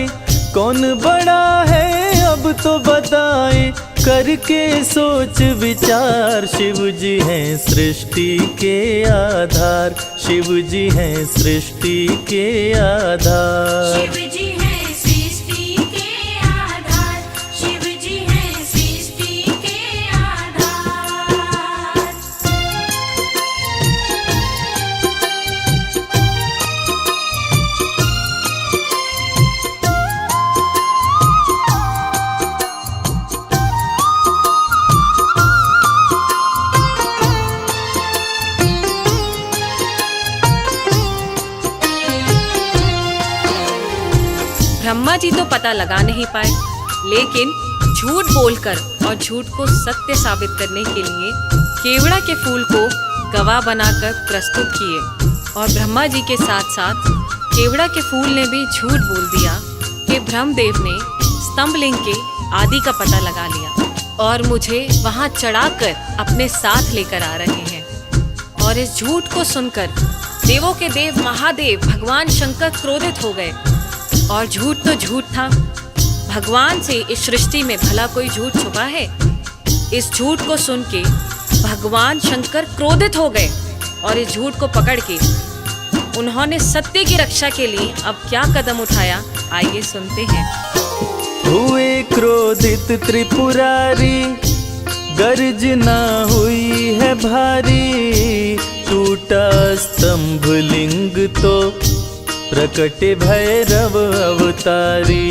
कौन बड़ा है अब तो बताए, करके सोच विचार। शिव जी हैं सृष्टि के आधार, शिव जी हैं सृष्टि के आधार। शिव जी हैं सृष्टि के आधार, शिव जी हैं सृष्टि के आधार। ब्रह्मा जी तो पता लगा नहीं पाए, लेकिन झूठ बोलकर और झूठ को सत्य साबित करने के लिए केवड़ा के फूल को गवाह बनाकर प्रस्तुत किए। और ब्रह्मा जी के साथ साथ केवड़ा के फूल ने भी झूठ बोल दिया कि ब्रह्मदेव ने स्तंभलिंग के आदि का पता लगा लिया और मुझे वहां चढ़ाकर अपने साथ लेकर आ रहे हैं। और इस झूठ को सुनकर देवों के देव महादेव भगवान शंकर क्रोधित हो गए। और झूठ तो झूठ था, भगवान से इस सृष्टि में भला कोई झूठ छुपा है? इस झूठ को सुन के भगवान शंकर क्रोधित हो गए और इस झूठ को पकड़ के उन्होंने सत्य की रक्षा के लिए अब क्या कदम उठाया, आइए सुनते हैं। हुए क्रोधित त्रिपुरारी, गर्जना हुई है भारी, टूटा स्तंभ लिंग तो प्रकटे भैरव अवतारी।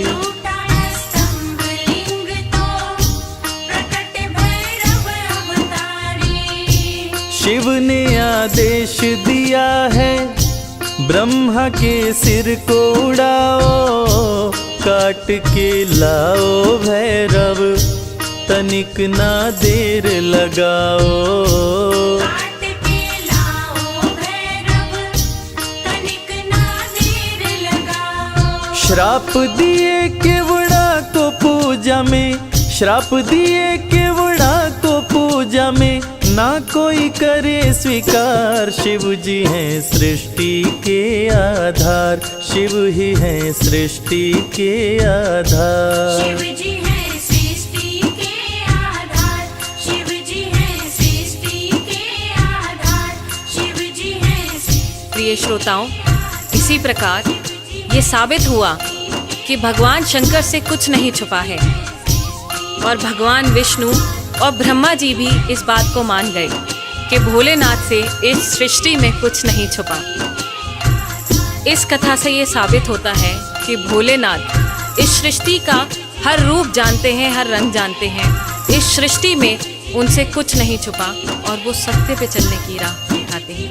टूटा स्तंभ लिंग तो प्रकटे भैरव अवतारी। शिव ने आदेश दिया है, ब्रह्मा के सिर को उड़ाओ, काट के लाओ भैरव, तनिक ना देर लगाओ। काट के लाओ भैरव, तनिक ना देर लगाओ। श्राप दिए केवड़ा को पूजा में, श्राप दिए केवड़ा को पूजा में, ना कोई करे स्वीकार। शिव जी हैं सृष्टि के आधार, शिव ही हैं सृष्टि के आधार। शिव जी हैं सृष्टि के आधार, शिव जी हैं सृष्टि के आधार, शिव जी हैं सृष्टि। प्रिय श्रोताओं, इसी प्रकार ये साबित हुआ कि भगवान शंकर से कुछ नहीं छुपा है और भगवान विष्णु और ब्रह्मा जी भी इस बात को मान गए कि भोलेनाथ से इस सृष्टि में कुछ नहीं छुपा। इस कथा से ये साबित होता है कि भोलेनाथ इस सृष्टि का हर रूप जानते हैं, हर रंग जानते हैं। इस सृष्टि में उनसे कुछ नहीं छुपा और वो सत्य पे चलने की राह दिखाते हैं।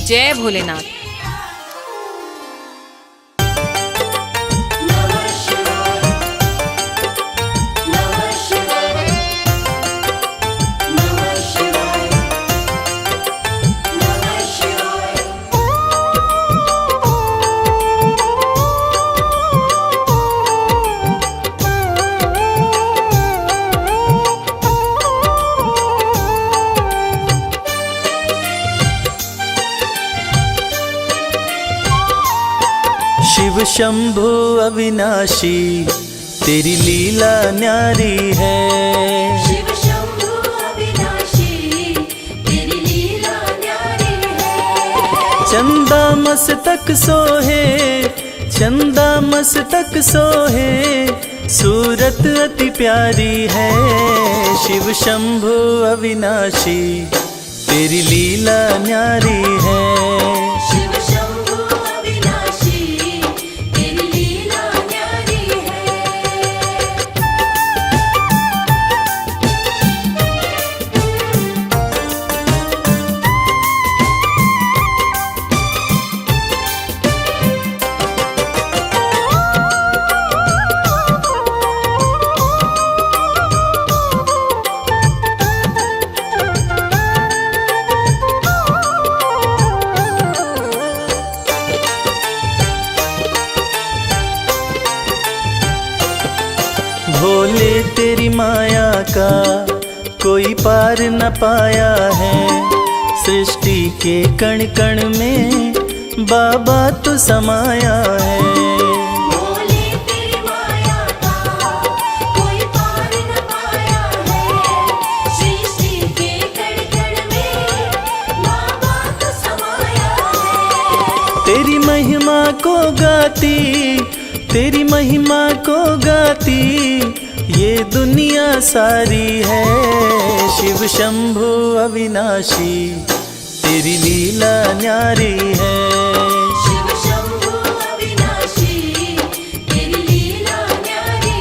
जय भोलेनाथ। नमः शिवाय, नमः शिवाय, नमः शिवाय, नमः शिवाय। शिव शंभु अविनाशी, तेरी लीला न्यारी है। शिव शंभु अविनाशी, तेरी लीला न्यारी है। चंदा मस्तक सोहे, चंदा मस्तक सोहे, सूरत अति प्यारी है। शिव शंभु अविनाशी, तेरी लीला न्यारी है। शिव शंभु अविनाशी, तेरी लीला न्यारी है। कोई पार न पाया है। सृष्टि के कण कण में बाबा तू समाया है। बोले तेरी माया का कोई पार न पाया है। सृष्टि के कण कण में बाबा तू समाया है। तेरी महिमा को गाती, तेरी महिमा को गाती ये दुनिया सारी है। शिव शंभु अविनाशी तेरी लीला न्यारी है। शिव शंभु अविनाशी तेरी लीला न्यारी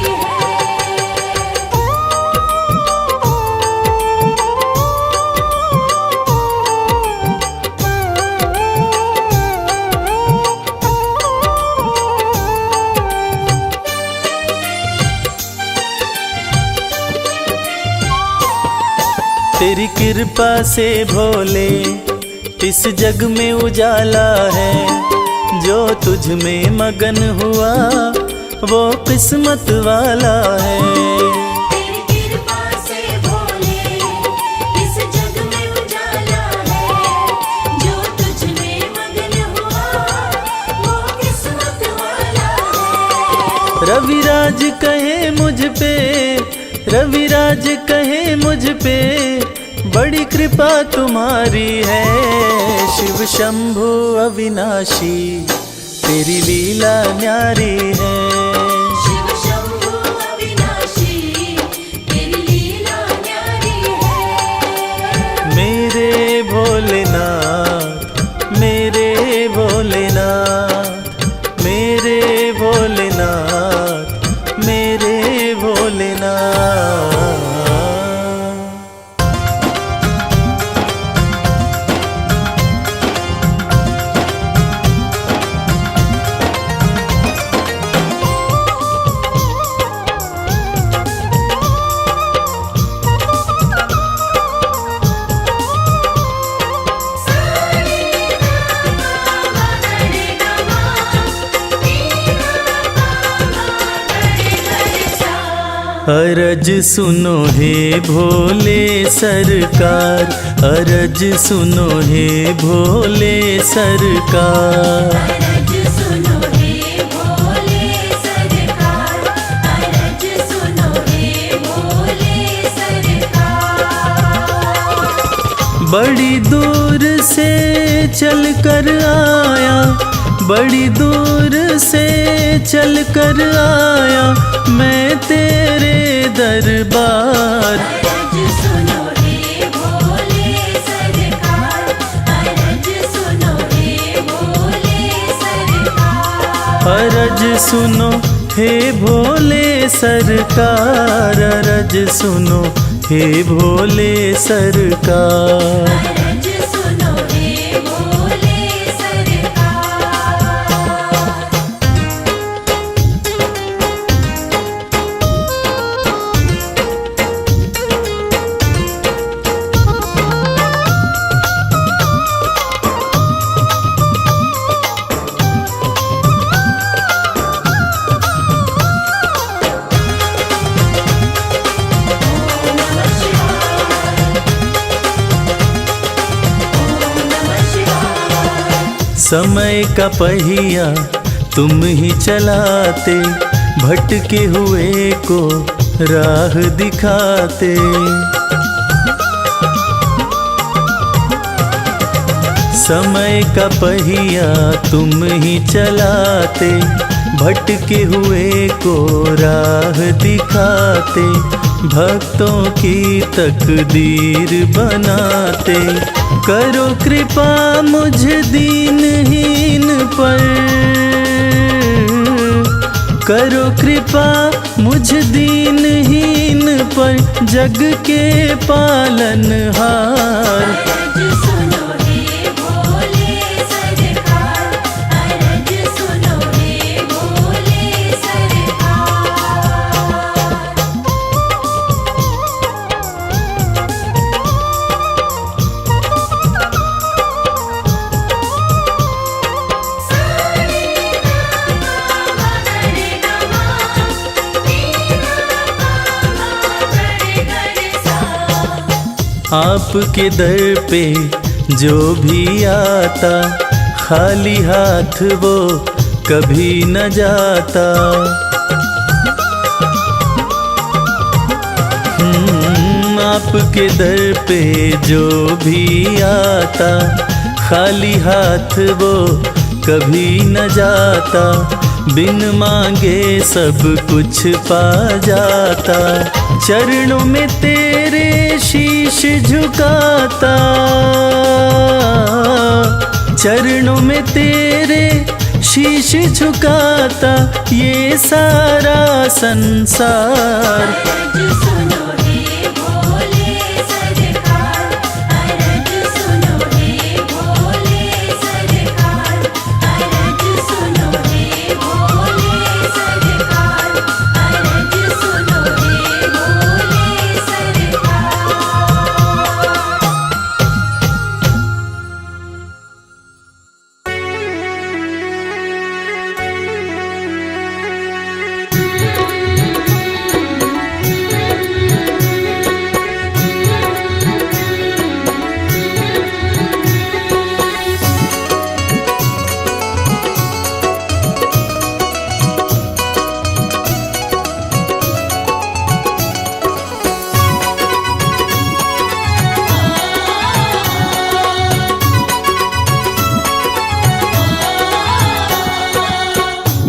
तेरी कृपा से भोले इस जग में उजाला है। जो तुझ में मगन हुआ वो किस्मत वाला है। तेरी कृपा से भोले इस जग में उजाला है। जो तुझ में मगन हुआ वो किस्मत वाला है। रविराज कहे मुझ पे, रविराज कहे मुझ पे बड़ी कृपा तुम्हारी है। शिव शंभु अविनाशी तेरी लीला न्यारी है। शिव शंभु अविनाशी तेरी लीला न्यारी है। मेरे भोलेनाथ, मेरे भोलेनाथ, मेरे भोलेनाथ, मेरे भोलेनाथ। अरज सुनो हे भोले सरकार, अरज सुनो हे भोले सरकार। अरज सुनो हे भोले सरकार, अरज सुनो हे भोले सरकार। बड़ी दूर से चल कर आया, बड़ी दूर से चल कर आया मैं तेरे दरबार। अरज सुनो हे भोले सरकार, अरज सुनो हे भोले सरकार। अरज सुनो हे भोले सरकार, अरज सुनो हे भोले सरकार। अरज सुनो हे भोले सरकार। समय का पहिया तुम ही चलाते, भटके हुए को राह दिखाते। समय का पहिया तुम ही चलाते, भटके हुए को राह दिखाते। भक्तों की तकदीर बनाते, करो कृपा मुझ दीनहीन पर, करो कृपा मुझ दीनहीन पर जग के पालनहार। अरज सुनो हे भोले सरकार, अरज सुनो हे भोले सरकार। आपके दर पे जो भी आता खाली हाथ वो कभी न जाता। आपके दर पे जो भी आता खाली हाथ वो कभी न जाता। बिन मांगे सब कुछ पा जाता। चरणों में तेरे शीश झुकाता, चरणों में तेरे शीश झुकाता ये सारा संसार। अरज सुनो हे भोले सरकार, अरज सुनो हे भोले सरकार, अरज सुनो हे भोले सरकार, अरज सुनो हे भोले सरकार।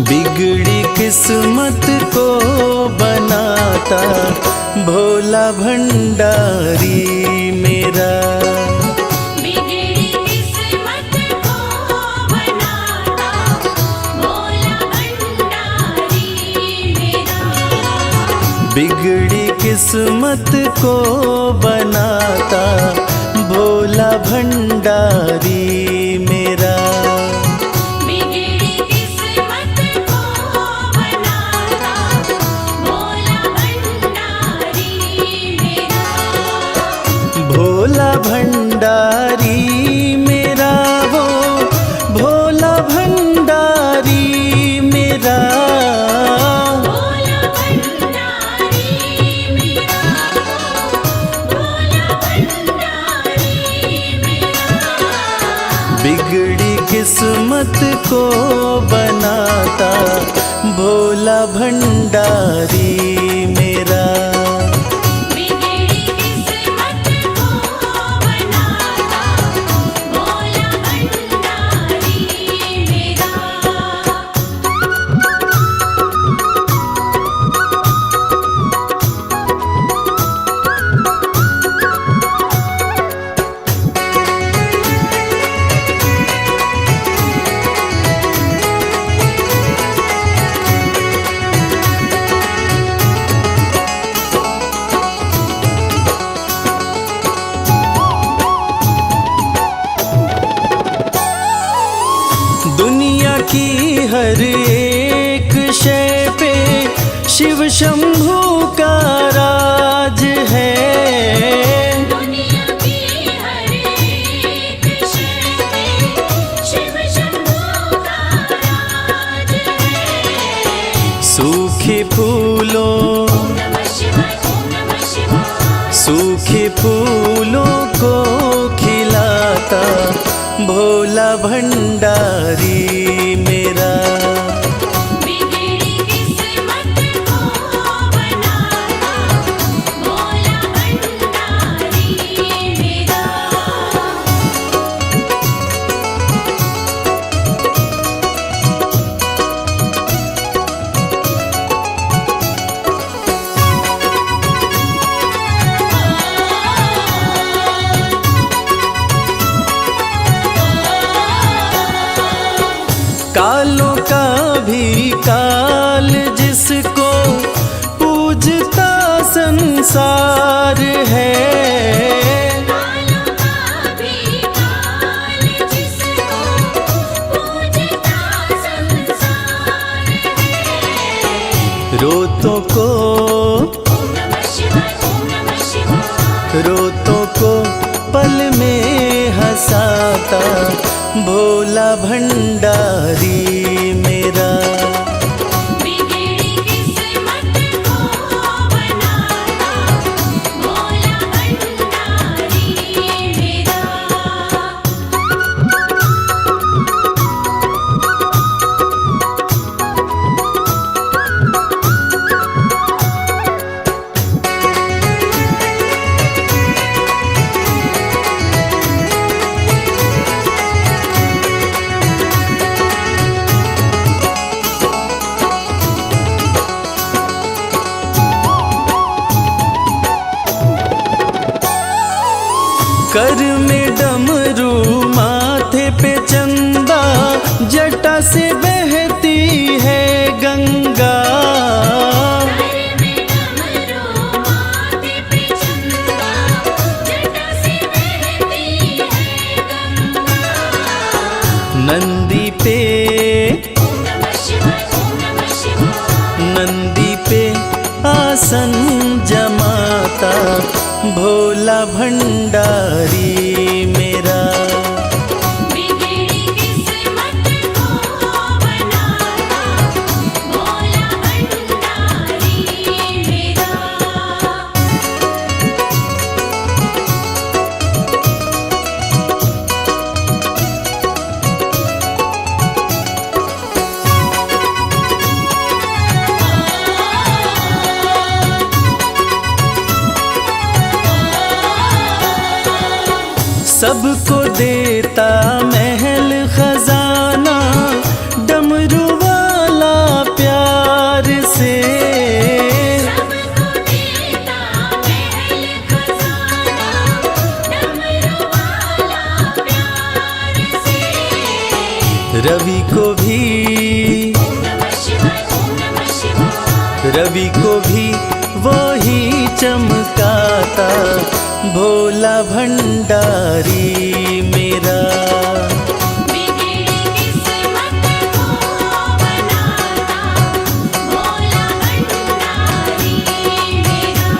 बिगड़ी किस्मत को बनाता भोला भंडारी मेरा। बिगड़ी किस्मत को बनाता भोला भंडारी मेरा। बिगड़ी किस्मत को बनाता भोला भंडारी मेरा। बिगड़ी किस्मत को बनाता भोला भंडारी मेरा। भोला भंडारी मेरा वो भोला भंडारी मेरा। भोला भंडारी मेरा, भोला भंडारी मेरा। बिगड़ी किस्मत को बनाता भोला भंडारी मेरा। बिगड़ी किस्मत को बनाता भोला भंडारी मेरा। दुनिया की हर एक शय पे शिव शंभू का राज है। दुनिया की हर एक शय पे शिव शंभू का राज है। सूखे फूलों ओम नमः शिवाय, ओम नमः शिवाय। सूखे फूलों को खिलाता भोला भंडारी मेरा। बिगड़ी किस्मत को बनाता भोला भंडारी मेरा। कालों का भी काल जिसको पूजता संसार है। कालों का भी काल जिसको पूजता संसार है। रोतों को ओम नमः शिवाय, ओम नमः शिवाय। रोतों को पल में हंसाता भोला भंडारी मेरा। बिगड़ी किस्मत को बनाता भोला भंडारी कर में डमरू माथे पे चंदा, जटा से बहती है गंगा। नंदी पे नंदी पे आसन जमाता भोला भंडारी मेरा। बिगड़ी किस्मत को बनाता भोला भंडारी मेरा। सबको देता महल खजाना, डमरू वाला प्यार से। सबको देता महल खजाना, डमरू वाला प्यार से। रवि को भी ओम नमः शिवाय, ओम नमः शिवाय। रवि को भी वही चमकाता भोला भंडारी मेरा। बिगड़ी किस्मत को बनाता भोला भंडारी मेरा।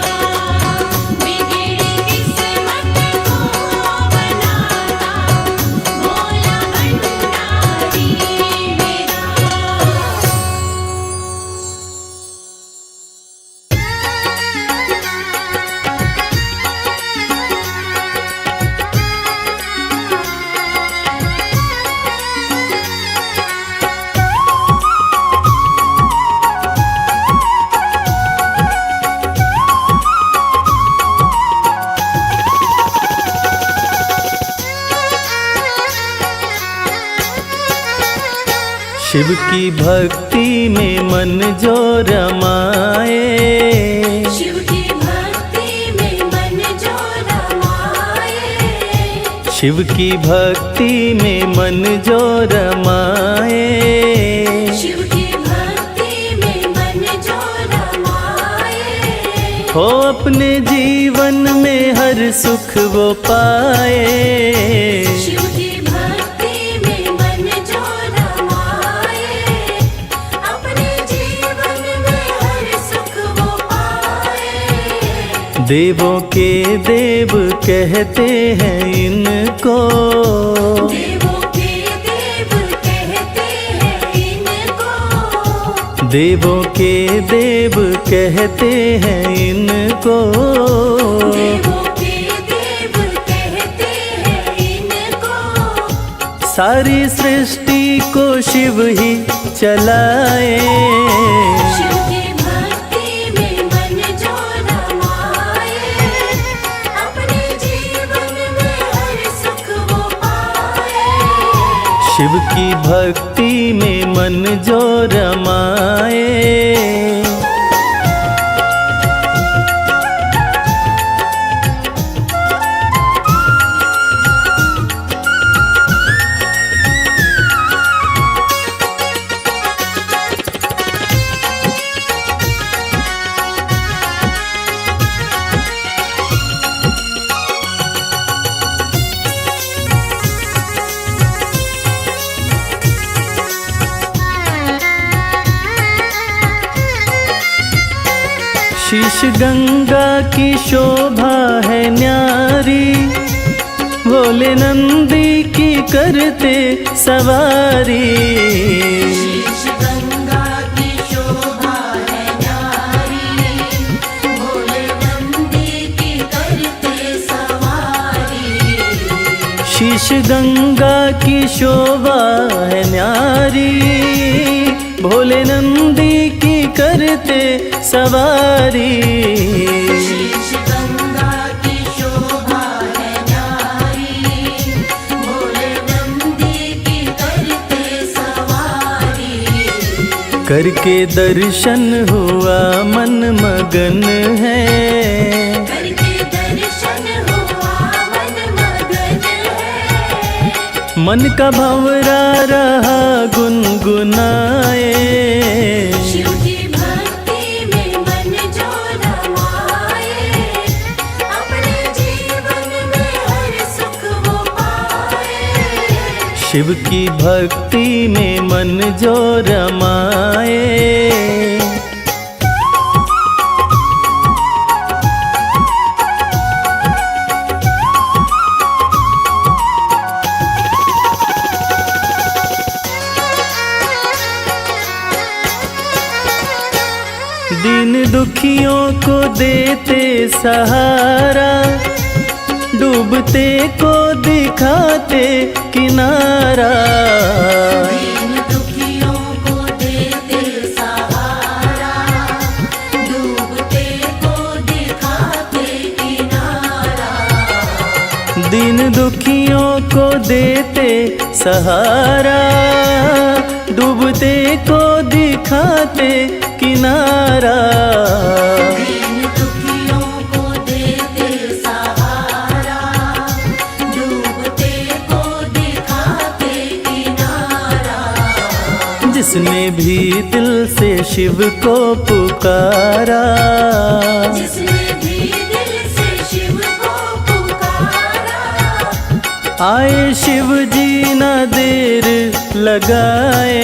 बिगड़ी किस्मत को बनाता भोला भंडारी मेरा। शिव की भक्ति में मन जो रमाए, शिव की भक्ति में मन जो रमाए। शिव की भक्ति में मन जो रमाए। शिव की भक्ति में मन जो रमाए। हो अपने जीवन में हर सुख वो पाए। शिव की भक्ति में मन जो रमाए, अपने जीवन में हर सुख वो पाए। देवों के देव कहते हैं इनको, देवों के देव कहते हैं इनको। देवों के देव कहते हैं इनको। देवों के देव कहते हैं इनको। सारी सृष्टि को शिव ही चलाए। शिव की भक्ति में मन जो रमाए, अपने जीवन में हर सुख वो पाए। शिव की भक्ति में मन जो रमाए। शीश गंगा की शोभा है न्यारी, भोले नंदी की करते सवारी। शीश गंगा की शोभा है न्यारी, भोले नंदी की करते सवारी। शीश गंगा की शोभा है न्यारी, भोले नंदी की करते सवारी। शीश गंगा की शोभा है न्यारी, भोले नंदी की करते सवारी। करके दर्शन हुआ मन मगन है, करके दर्शन हुआ मन मन का भंवरा रहा गुनगुनाए। शिव की भक्ति में मन जो रमाए, अपने जीवन में हर सुख वो पाए। शिव की भक्ति में मन जो रमाए। दीन दुखियों को देते सहारा, डूबते को दिखाते किनारा। दीन दुखियों को देते सहारा, डूबते को दिखाते किनारा। दीन दुखियों को देते सहारा, डूबते को दिखाते किनारा। दीन दुखियों को देते सहारा, डूबते को दिखाते किनारा। जिसने भी दिल से शिव को पुकारा, जिसने भी दिल से शिव को पुकारा, आए शिव जी ना देर लगाए।